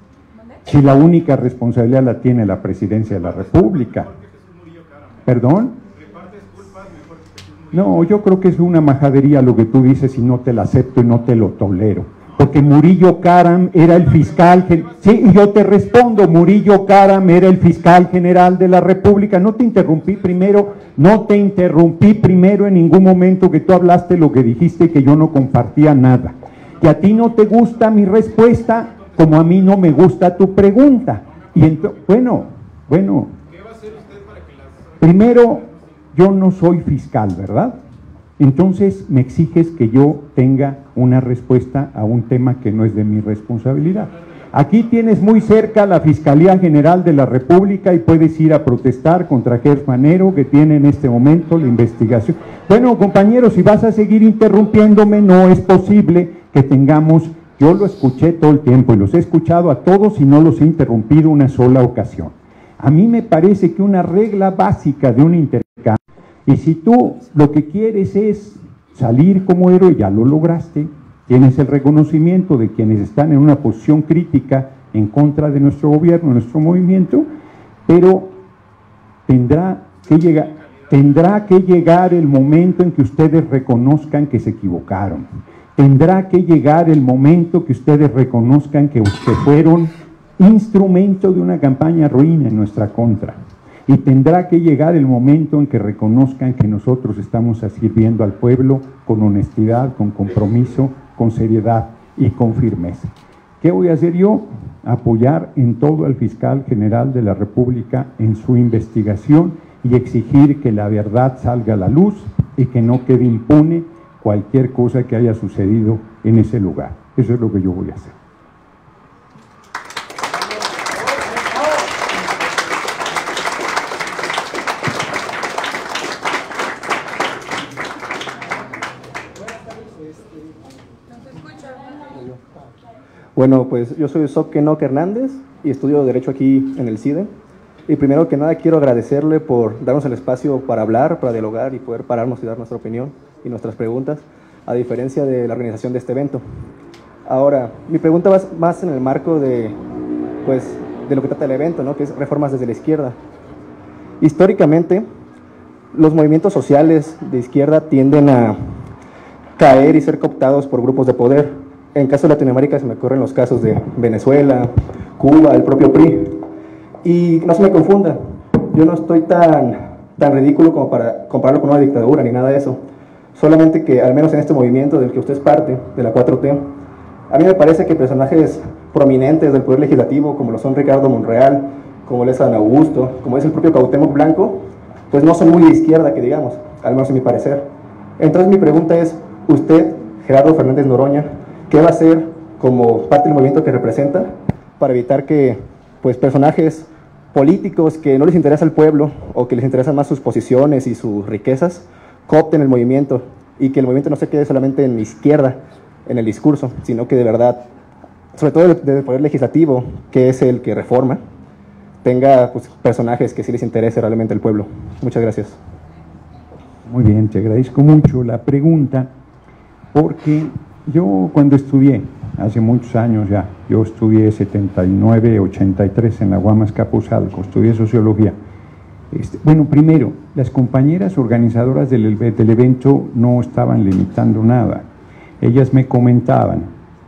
Si la única responsabilidad la tiene la Presidencia de la República. ¿Perdón? No, yo creo que es una majadería lo que tú dices y no te la acepto y no te lo tolero. porque Murillo Karam era el fiscal, sí, y yo te respondo, Murillo Karam era el fiscal general de la República. No te interrumpí primero en ningún momento que tú hablaste lo que dijiste, que yo no compartía nada. Que a ti no te gusta mi respuesta, como a mí no me gusta tu pregunta. Y bueno. ¿Qué va a hacer usted para que las... Primero, yo no soy fiscal, ¿verdad? Entonces me exiges que yo tenga una respuesta a un tema que no es de mi responsabilidad. Aquí tienes muy cerca la Fiscalía General de la República y puedes ir a protestar contra Gers Manero, que tiene en este momento la investigación. Bueno, compañeros, si vas a seguir interrumpiéndome, no es posible que tengamos... Yo lo escuché todo el tiempo y los he escuchado a todos y no los he interrumpido una sola ocasión. A mí me parece que una regla básica de un intercambio, y si tú lo que quieres es salir como héroe, ya lo lograste, tienes el reconocimiento de quienes están en una posición crítica en contra de nuestro gobierno, nuestro movimiento, pero tendrá que llegar el momento en que ustedes reconozcan que se equivocaron. Tendrá que llegar el momento que ustedes reconozcan que fueron instrumento de una campaña ruin en nuestra contra. Y tendrá que llegar el momento en que reconozcan que nosotros estamos sirviendo al pueblo con honestidad, con compromiso, con seriedad y con firmeza. ¿Qué voy a hacer yo? Apoyar en todo al fiscal general de la República en su investigación y exigir que la verdad salga a la luz y que no quede impune cualquier cosa que haya sucedido en ese lugar. Eso es lo que yo voy a hacer. Bueno, pues yo soy Soc Enoc Hernández y estudio Derecho aquí en el CIDE. Y primero que nada quiero agradecerle por darnos el espacio para hablar, para dialogar y poder pararnos y dar nuestra opinión y nuestras preguntas, a diferencia de la organización de este evento. Ahora, mi pregunta va más en el marco de lo que trata el evento, ¿no? Que es reformas desde la izquierda. Históricamente, los movimientos sociales de izquierda tienden a caer y ser cooptados por grupos de poder. En caso de Latinoamérica se me ocurren los casos de Venezuela, Cuba, el propio PRI. Y no se me confunda, yo no estoy tan ridículo como para compararlo con una dictadura ni nada de eso. Solamente que, al menos en este movimiento del que usted es parte, de la 4T, a mí me parece que personajes prominentes del Poder Legislativo, como lo son Ricardo Monreal, como lo es Adán Augusto, como es el propio Cuauhtémoc Blanco, pues no son muy de izquierda, que digamos, al menos en mi parecer. Entonces mi pregunta es, usted, Gerardo Fernández Noroña, ¿qué va a hacer como parte del movimiento que representa para evitar que pues personajes políticos que no les interesa el pueblo o que les interesan más sus posiciones y sus riquezas coopten el movimiento y que el movimiento no se quede solamente en la izquierda, en el discurso, sino que de verdad, sobre todo del Poder Legislativo, que es el que reforma, tenga pues, personajes que sí les interese realmente el pueblo? Muchas gracias. Muy bien, te agradezco mucho la pregunta, porque yo cuando estudié, hace muchos años ya, yo estudié 79, 83 en la Guamas Capuzalco, estudié sociología. Bueno, primero, las compañeras organizadoras del evento no estaban limitando nada. Ellas me comentaban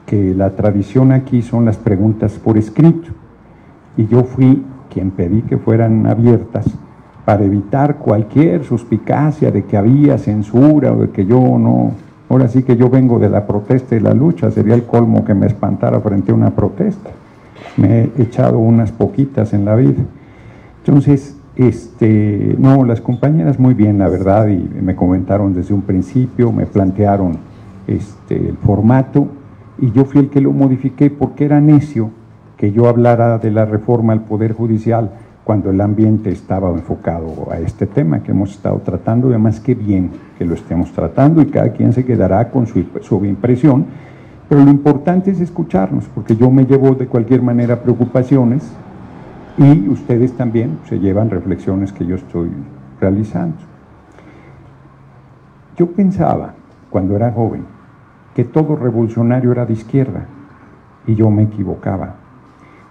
que la tradición aquí son las preguntas por escrito, y yo fui quien pedí que fueran abiertas para evitar cualquier suspicacia de que había censura o de que yo no... Ahora sí que yo vengo de la protesta y la lucha, sería el colmo que me espantara frente a una protesta. Me he echado unas poquitas en la vida. Entonces, no, las compañeras muy bien, la verdad, y me comentaron desde un principio, me plantearon el formato, y yo fui el que lo modifiqué porque era necio que yo hablara de la reforma al Poder Judicial cuando el ambiente estaba enfocado a este tema que hemos estado tratando, y además qué bien que lo estemos tratando y cada quien se quedará con su impresión, pero lo importante es escucharnos, porque yo me llevo de cualquier manera preocupaciones y ustedes también se llevan reflexiones que yo estoy realizando. Yo pensaba, cuando era joven, que todo revolucionario era de izquierda, y yo me equivocaba.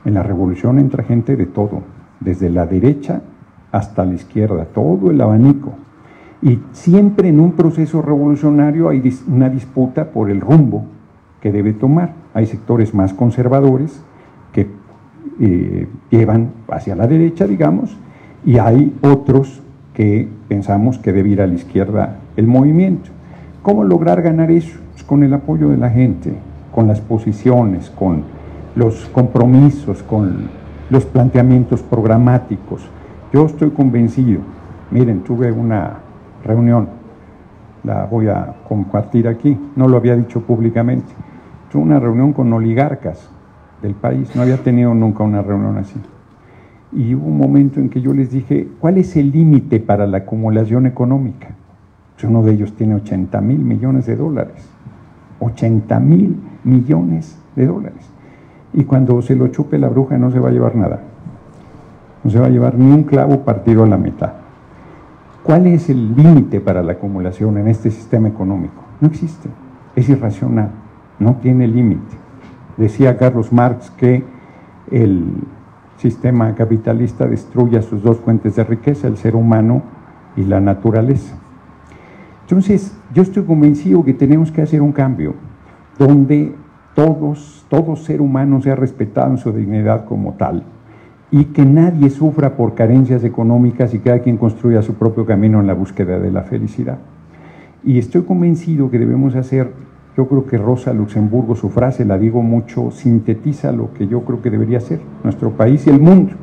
En la revolución entra gente de todo, desde la derecha hasta la izquierda, todo el abanico. Y siempre en un proceso revolucionario hay una disputa por el rumbo que debe tomar. Hay sectores más conservadores que llevan hacia la derecha, digamos, y hay otros que pensamos que debe ir a la izquierda el movimiento. ¿Cómo lograr ganar eso? Pues con el apoyo de la gente, con las posiciones, con los compromisos, con los planteamientos programáticos. Yo estoy convencido, miren, tuve una reunión, la voy a compartir aquí, no lo había dicho públicamente, tuve una reunión con oligarcas del país, no había tenido nunca una reunión así. Y hubo un momento en que yo les dije, ¿cuál es el límite para la acumulación económica? Pues uno de ellos tiene 80,000 millones de dólares. 80,000 millones de dólares. Y cuando se lo chupe la bruja no se va a llevar nada. No se va a llevar ni un clavo partido a la mitad. ¿Cuál es el límite para la acumulación en este sistema económico? No existe. Es irracional. No tiene límite. Decía Carlos Marx que el sistema capitalista destruye sus dos fuentes de riqueza, el ser humano y la naturaleza. Entonces, yo estoy convencido que tenemos que hacer un cambio donde todo ser humano sea respetado en su dignidad como tal y que nadie sufra por carencias económicas y cada quien construya su propio camino en la búsqueda de la felicidad. Y estoy convencido que debemos hacer, yo creo que Rosa Luxemburgo, su frase, la digo mucho, sintetiza lo que yo creo que debería ser nuestro país y el mundo,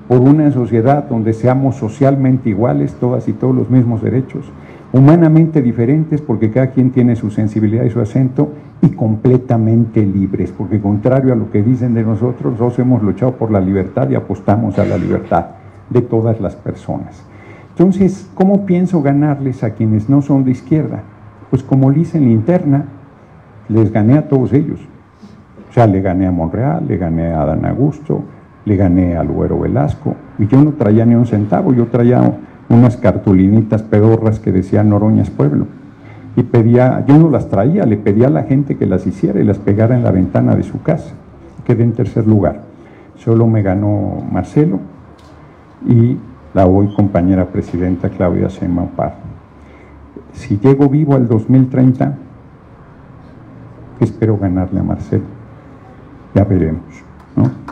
por una sociedad donde seamos socialmente iguales, todas y todos los mismos derechos, humanamente diferentes porque cada quien tiene su sensibilidad y su acento, y completamente libres, porque contrario a lo que dicen de nosotros hemos luchado por la libertad y apostamos a la libertad de todas las personas. Entonces, ¿cómo pienso ganarles a quienes no son de izquierda? Pues como le hice en la interna, les gané a todos ellos. O sea, le gané a Monreal, le gané a Adán Augusto, le gané al Güero Velasco, y yo no traía ni un centavo, yo traía unas cartulinitas pedorras que decían Noroña es pueblo, y pedía, yo no las traía, le pedía a la gente que las hiciera y las pegara en la ventana de su casa. Quedé en tercer lugar, solo me ganó Marcelo y la hoy compañera presidenta Claudia Sheinbaum Pardo. Si llego vivo al 2030, espero ganarle a Marcelo, ya veremos, ¿no?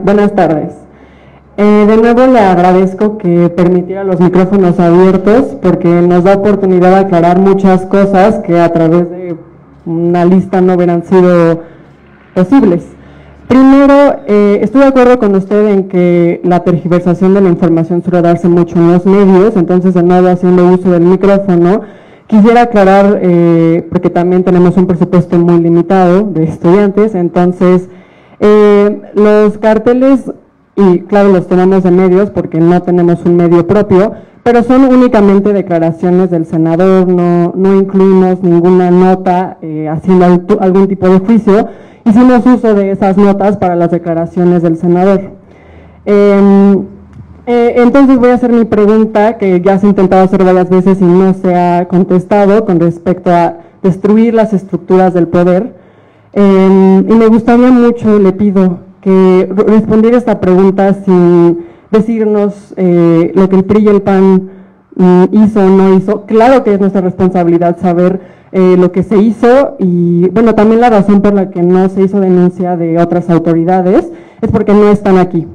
Buenas tardes. De nuevo le agradezco que permitiera los micrófonos abiertos porque nos da oportunidad de aclarar muchas cosas que a través de una lista no hubieran sido posibles. Primero, estoy de acuerdo con usted en que la tergiversación de la información suele darse mucho en los medios, entonces de nuevo haciendo uso del micrófono, quisiera aclarar, porque también tenemos un presupuesto muy limitado de estudiantes, entonces los carteles, y claro, los tenemos de medios porque no tenemos un medio propio, pero son únicamente declaraciones del senador, no incluimos ninguna nota haciendo algún tipo de juicio, hicimos uso de esas notas para las declaraciones del senador. Entonces voy a hacer mi pregunta, que ya se ha intentado hacer varias veces y no se ha contestado, con respecto a destruir las estructuras del poder. Y me gustaría mucho, le pido, que respondiera esta pregunta sin decirnos lo que el PRI y el PAN hizo o no hizo. Claro que es nuestra responsabilidad saber lo que se hizo y, bueno, también la razón por la que no se hizo denuncia de otras autoridades es porque no están aquí.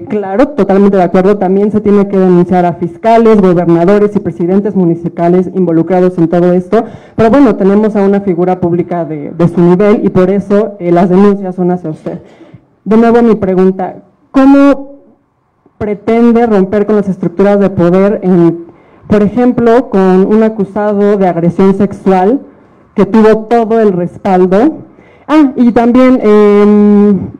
Claro, totalmente de acuerdo, también se tiene que denunciar a fiscales, gobernadores y presidentes municipales involucrados en todo esto, pero bueno, tenemos a una figura pública de su nivel y por eso las denuncias son hacia usted. De nuevo mi pregunta, ¿cómo pretende romper con las estructuras de poder, por ejemplo, con un acusado de agresión sexual que tuvo todo el respaldo? Y también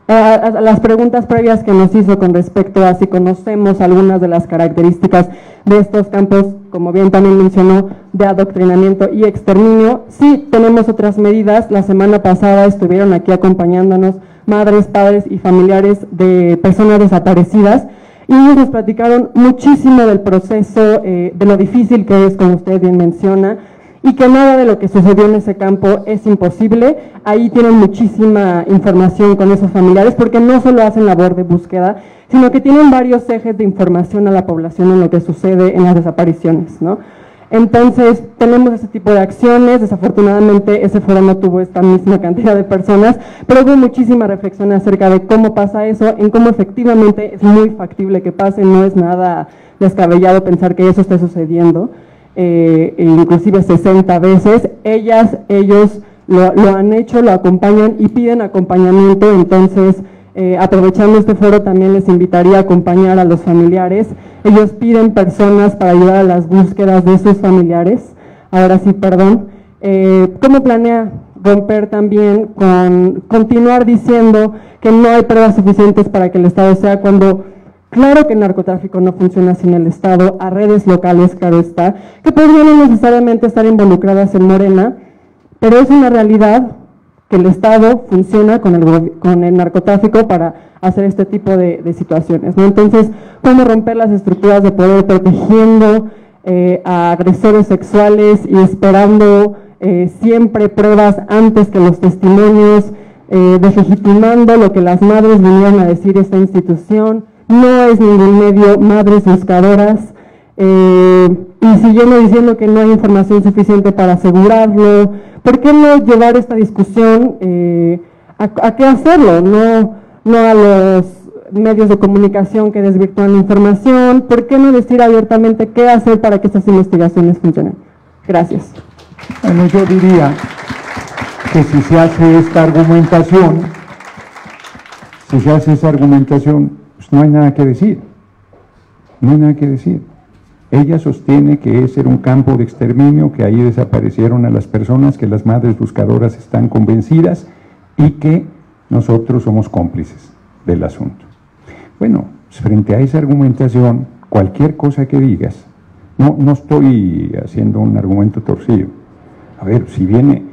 a las preguntas previas que nos hizo con respecto a si conocemos algunas de las características de estos campos, como bien también mencionó, de adoctrinamiento y exterminio. Sí, tenemos otras medidas. La semana pasada estuvieron aquí acompañándonos madres, padres y familiares de personas desaparecidas y ellos nos platicaron muchísimo del proceso, de lo difícil que es, como usted bien menciona, y que nada de lo que sucedió en ese campo es imposible. Ahí tienen muchísima información con esos familiares, porque no solo hacen labor de búsqueda, sino que tienen varios ejes de información a la población en lo que sucede en las desapariciones, ¿no? Entonces, tenemos ese tipo de acciones. Desafortunadamente, ese foro no tuvo esta misma cantidad de personas, pero hubo muchísima reflexión acerca de cómo pasa eso, en cómo efectivamente es muy factible que pase, no es nada descabellado pensar que eso esté sucediendo, inclusive 60 veces. Ellos lo han hecho, lo acompañan y piden acompañamiento. Entonces, aprovechando este foro, también les invitaría a acompañar a los familiares. Ellos piden personas para ayudar a las búsquedas de sus familiares. Ahora sí, perdón. ¿Cómo planea romper también con continuar diciendo que no hay pruebas suficientes para que el Estado sea, cuando claro que el narcotráfico no funciona sin el Estado, a redes locales, claro está, que podrían no necesariamente estar involucradas en Morena, pero es una realidad que el Estado funciona con el narcotráfico para hacer este tipo de situaciones, ¿no? Entonces, ¿cómo romper las estructuras de poder protegiendo a agresores sexuales y esperando siempre pruebas antes que los testimonios, deslegitimando lo que las madres vinieron a decir esta institución? No es ningún medio, madres buscadoras, y siguiendo diciendo que no hay información suficiente para asegurarlo. ¿Por qué no llevar esta discusión a qué hacerlo? No a los medios de comunicación que desvirtúan la información. ¿Por qué no decir abiertamente qué hacer para que estas investigaciones funcionen? Gracias. Bueno, yo diría que si se hace esta argumentación, pues no hay nada que decir. No hay nada que decir. Ella sostiene que ese era un campo de exterminio, que ahí desaparecieron a las personas, que las madres buscadoras están convencidas y que nosotros somos cómplices del asunto. Bueno, pues frente a esa argumentación, cualquier cosa que digas, no estoy haciendo un argumento torcido. A ver, si viene,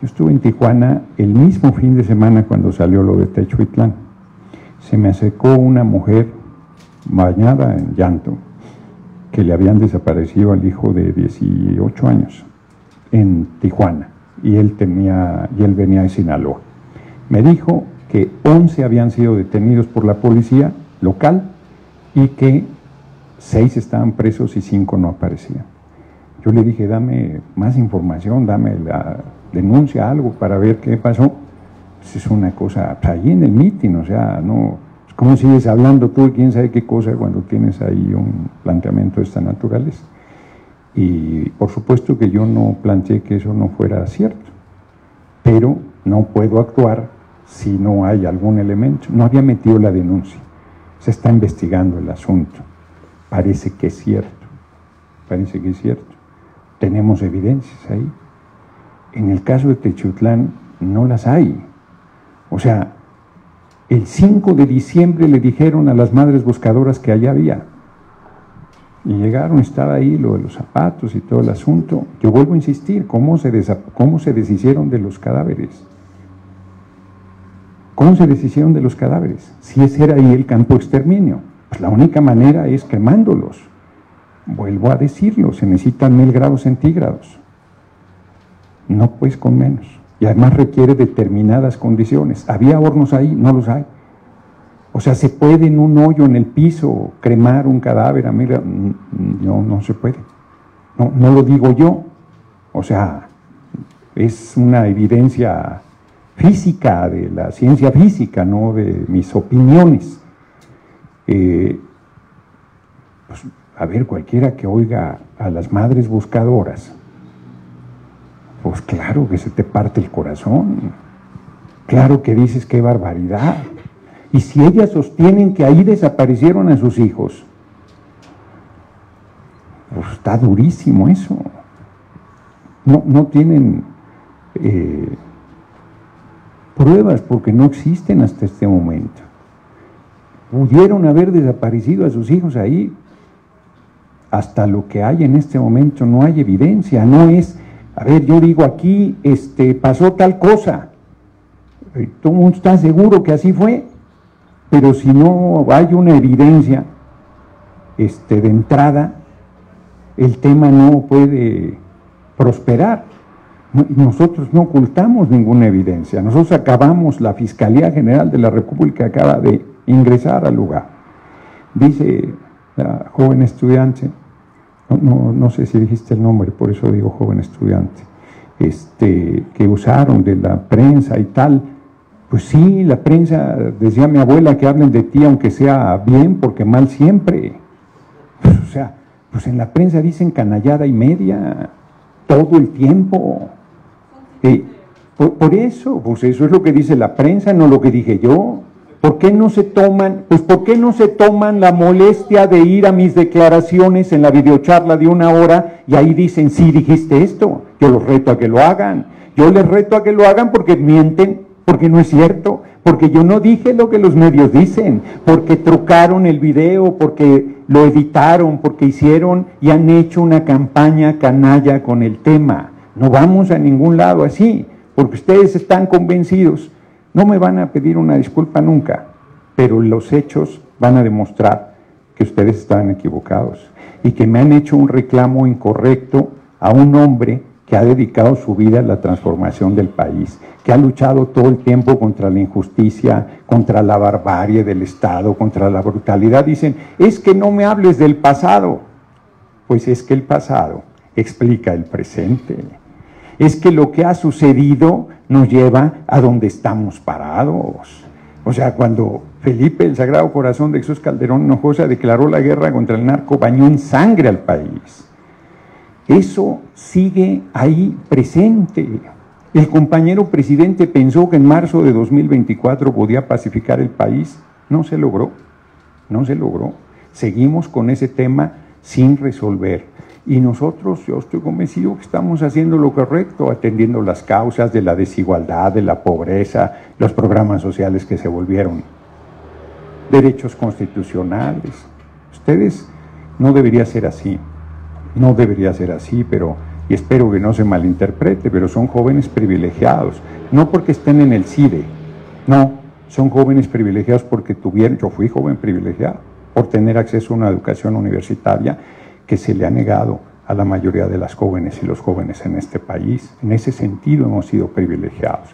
yo estuve en Tijuana el mismo fin de semana cuando salió lo de Techoitlán. Se me acercó una mujer bañada en llanto, que le habían desaparecido al hijo de 18 años en Tijuana, y él venía de Sinaloa. Me dijo que 11 habían sido detenidos por la policía local y que 6 estaban presos y 5 no aparecían. Yo le dije, dame más información, dame la denuncia, algo para ver qué pasó. Pues es una cosa, pues ahí en el mitin, o sea, no... ¿Cómo sigues hablando tú de quién sabe qué cosa cuando tienes ahí un planteamiento de esta naturaleza? Y por supuesto que yo no planteé que eso no fuera cierto, pero no puedo actuar si no hay algún elemento. No había metido la denuncia, se está investigando el asunto. Parece que es cierto, tenemos evidencias ahí. En el caso de Techoitlán no las hay. O sea, el 5 de diciembre le dijeron a las madres buscadoras que allá había. Y llegaron, estaba ahí lo de los zapatos y todo el asunto. Yo vuelvo a insistir, ¿cómo se deshicieron de los cadáveres? ¿Cómo se deshicieron de los cadáveres? Si ese era ahí el campo de exterminio, pues la única manera es quemándolos. Vuelvo a decirlo, se necesitan 1000 grados centígrados. No pues con menos. Y además requiere determinadas condiciones. ¿Había hornos ahí? No los hay. O sea, ¿se puede en un hoyo en el piso cremar un cadáver? No se puede. No lo digo yo. O sea, es una evidencia física, de la ciencia física, no de mis opiniones. Pues, a ver, cualquiera que oiga a las madres buscadoras, pues claro que se te parte el corazón, claro que dices qué barbaridad. Y si ellas sostienen que ahí desaparecieron a sus hijos, pues está durísimo eso. No tienen pruebas porque no existen hasta este momento. Pudieron haber desaparecido a sus hijos ahí. Hasta lo que hay en este momento no hay evidencia, no es... A ver, yo digo aquí, pasó tal cosa, todo el mundo está seguro que así fue, pero si no hay una evidencia de entrada, el tema no puede prosperar. Nosotros no ocultamos ninguna evidencia. Nosotros acabamos, la Fiscalía General de la República acaba de ingresar al lugar. Dice la joven estudiante, no sé si dijiste el nombre, por eso digo joven estudiante, que usaron de la prensa y tal. Pues sí, la prensa, decía mi abuela, que hablen de ti aunque sea bien, porque mal siempre. Pues, o sea, pues en la prensa dicen canallada y media todo el tiempo. Por eso, pues eso es lo que dice la prensa, no lo que dije yo. ¿Por qué no se toman, por qué no se toman la molestia de ir a mis declaraciones en la videocharla de 1 hora y ahí dicen, sí, dijiste esto? Yo los reto a que lo hagan. Yo les reto a que lo hagan porque mienten, porque no es cierto, porque yo no dije lo que los medios dicen, porque trucaron el video, porque lo editaron, porque hicieron y han hecho una campaña canalla con el tema. No vamos a ningún lado así, porque ustedes están convencidos. No me van a pedir una disculpa nunca, pero los hechos van a demostrar que ustedes estaban equivocados y que me han hecho un reclamo incorrecto a un hombre que ha dedicado su vida a la transformación del país, que ha luchado todo el tiempo contra la injusticia, contra la barbarie del Estado, contra la brutalidad. Dicen, es que no me hables del pasado. Pues es que el pasado explica el presente. Es que lo que ha sucedido nos lleva a donde estamos parados. O sea, cuando Felipe, el Sagrado Corazón de Jesús Calderón Hinojosa, declaró la guerra contra el narco, bañó en sangre al país. Eso sigue ahí presente. El compañero presidente pensó que en marzo de 2024 podía pacificar el país. No se logró, no se logró. Seguimos con ese tema sin resolver. Y nosotros, yo estoy convencido que estamos haciendo lo correcto, atendiendo las causas de la desigualdad, de la pobreza, los programas sociales que se volvieron derechos constitucionales. Ustedes, no debería ser así, no debería ser así, pero, y espero que no se malinterprete, pero son jóvenes privilegiados, no porque estén en el CIDE, no, son jóvenes privilegiados porque tuvieron, yo fui joven privilegiado, por tener acceso a una educación universitaria que se le ha negado a la mayoría de las jóvenes y los jóvenes en este país. En ese sentido hemos sido privilegiados.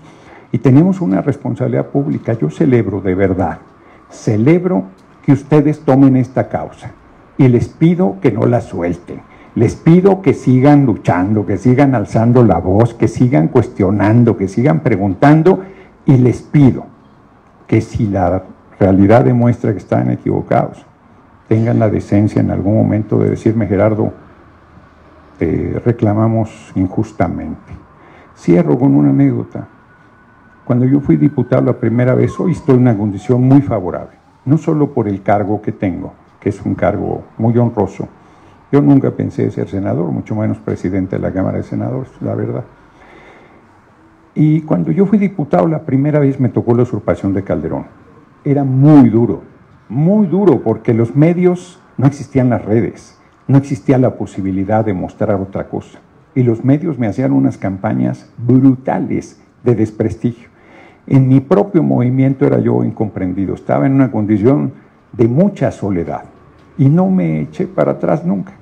Y tenemos una responsabilidad pública. Yo celebro de verdad, celebro que ustedes tomen esta causa y les pido que no la suelten. Les pido que sigan luchando, que sigan alzando la voz, que sigan cuestionando, que sigan preguntando, y les pido que si la realidad demuestra que están equivocados, tengan la decencia en algún momento de decirme, Gerardo, te reclamamos injustamente. Cierro con una anécdota. Cuando yo fui diputado la primera vez, hoy estoy en una condición muy favorable, no solo por el cargo que tengo, que es un cargo muy honroso. Yo nunca pensé ser senador, mucho menos presidente de la Cámara de Senadores, la verdad. Y cuando yo fui diputado la primera vez me tocó la usurpación de Calderón. Era muy duro, porque los medios, no existían las redes, no existía la posibilidad de mostrar otra cosa. Y los medios me hacían unas campañas brutales de desprestigio. En mi propio movimiento era yo incomprendido, estaba en una condición de mucha soledad y no me eché para atrás nunca.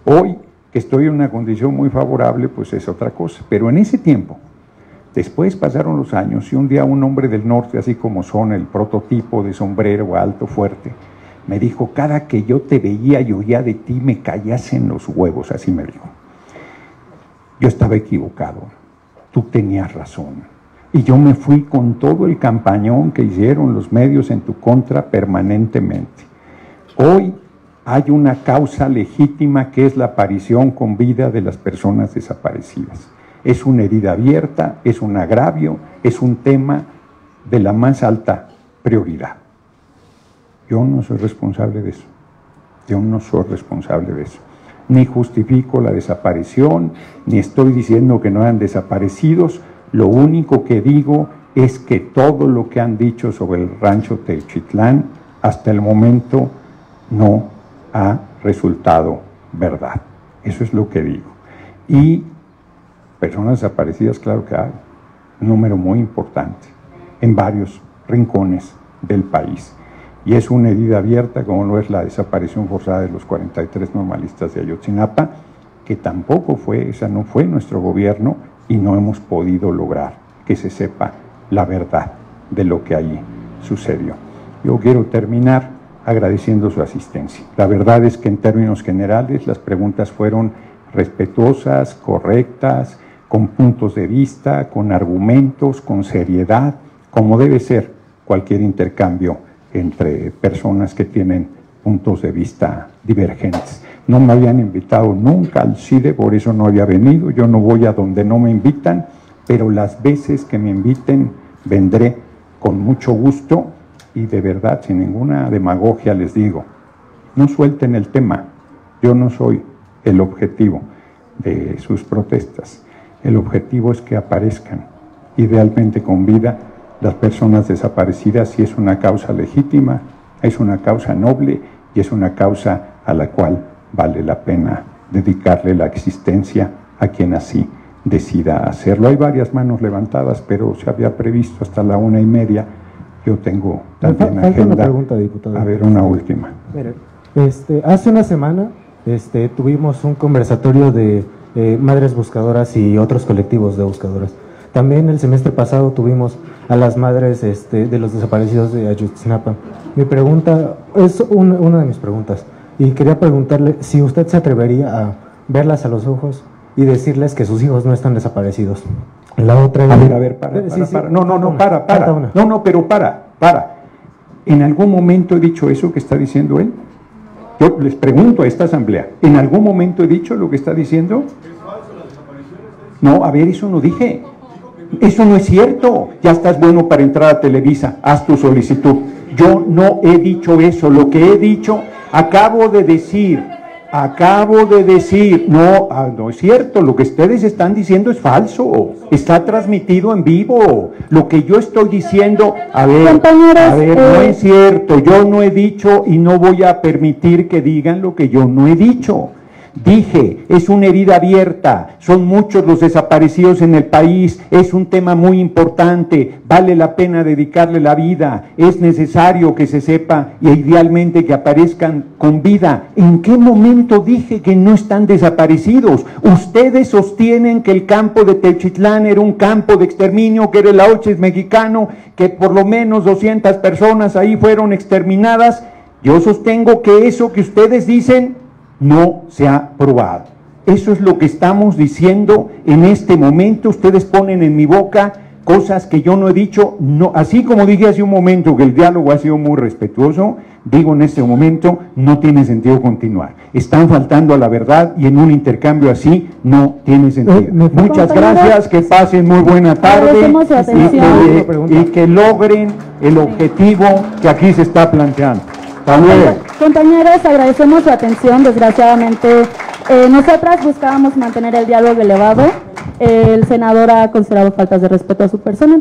Hoy, que estoy en una condición muy favorable, pues es otra cosa. Pero en ese tiempo, después pasaron los años y un día un hombre del norte, así como son, el prototipo de sombrero alto, fuerte, me dijo, cada que yo te veía y oía de ti me caías en los huevos, así me dijo. Yo estaba equivocado, tú tenías razón. Y yo me fui con todo el campañón que hicieron los medios en tu contra permanentemente. Hoy hay una causa legítima que es la aparición con vida de las personas desaparecidas. Es una herida abierta, es un agravio, es un tema de la más alta prioridad. Yo no soy responsable de eso. Yo no soy responsable de eso. Ni justifico la desaparición, ni estoy diciendo que no hayan desaparecidos. Lo único que digo es que todo lo que han dicho sobre el rancho Teuchitlán hasta el momento no ha resultado verdad. Eso es lo que digo. Y personas desaparecidas, claro que hay, un número muy importante, en varios rincones del país. Y es una herida abierta, como lo es la desaparición forzada de los 43 normalistas de Ayotzinapa, que tampoco fue, esa no fue nuestro gobierno y no hemos podido lograr que se sepa la verdad de lo que allí sucedió. Yo quiero terminar agradeciendo su asistencia. La verdad es que en términos generales las preguntas fueron respetuosas, correctas, con puntos de vista, con argumentos, con seriedad, como debe ser cualquier intercambio entre personas que tienen puntos de vista divergentes. No me habían invitado nunca al CIDE, por eso no había venido. Yo no voy a donde no me invitan, pero las veces que me inviten vendré con mucho gusto y de verdad, sin ninguna demagogia les digo, no suelten el tema. Yo no soy el objetivo de sus protestas. El objetivo es que aparezcan idealmente con vida las personas desaparecidas, si es una causa legítima, es una causa noble y es una causa a la cual vale la pena dedicarle la existencia a quien así decida hacerlo. Hay varias manos levantadas, pero se había previsto hasta la 1:30. Yo tengo también agenda. Una pregunta, diputado. A ver, una última. Mire, hace una semana tuvimos un conversatorio de madres buscadoras y otros colectivos de buscadoras. También el semestre pasado tuvimos a las madres de los desaparecidos de Ayotzinapa. Mi pregunta es una de mis preguntas y quería preguntarle si usted se atrevería a verlas a los ojos y decirles que sus hijos no están desaparecidos. La otra... A ver, para. Para. ¿En algún momento he dicho eso que está diciendo él? Yo les pregunto a esta asamblea, ¿en algún momento he dicho lo que está diciendo? No, a ver, eso no dije. Eso no es cierto. Ya estás bueno para entrar a Televisa, haz tu solicitud. Yo no he dicho eso. Lo que he dicho, acabo de decir, no es cierto, lo que ustedes están diciendo es falso, está transmitido en vivo. Lo que yo estoy diciendo, a ver, no es cierto, yo no he dicho y no voy a permitir que digan lo que yo no he dicho. Dije, es una herida abierta, son muchos los desaparecidos en el país, es un tema muy importante, vale la pena dedicarle la vida, es necesario que se sepa y idealmente que aparezcan con vida. ¿En qué momento dije que no están desaparecidos? Ustedes sostienen que el campo de Techitlán era un campo de exterminio, que era el Auschwitz mexicano, que por lo menos 200 personas ahí fueron exterminadas. Yo sostengo que eso que ustedes dicen no se ha probado. Eso es lo que estamos diciendo en este momento. Ustedes ponen en mi boca cosas que yo no he dicho. No, así como dije hace un momento que el diálogo ha sido muy respetuoso, digo en este momento, no tiene sentido continuar. Están faltando a la verdad y en un intercambio así no tiene sentido. Muchas gracias, que pasen muy buena tarde y que logren el objetivo que aquí se está planteando. Compañeros, agradecemos su atención. Desgraciadamente, nosotras buscábamos mantener el diálogo elevado. El senador ha considerado faltas de respeto a su persona.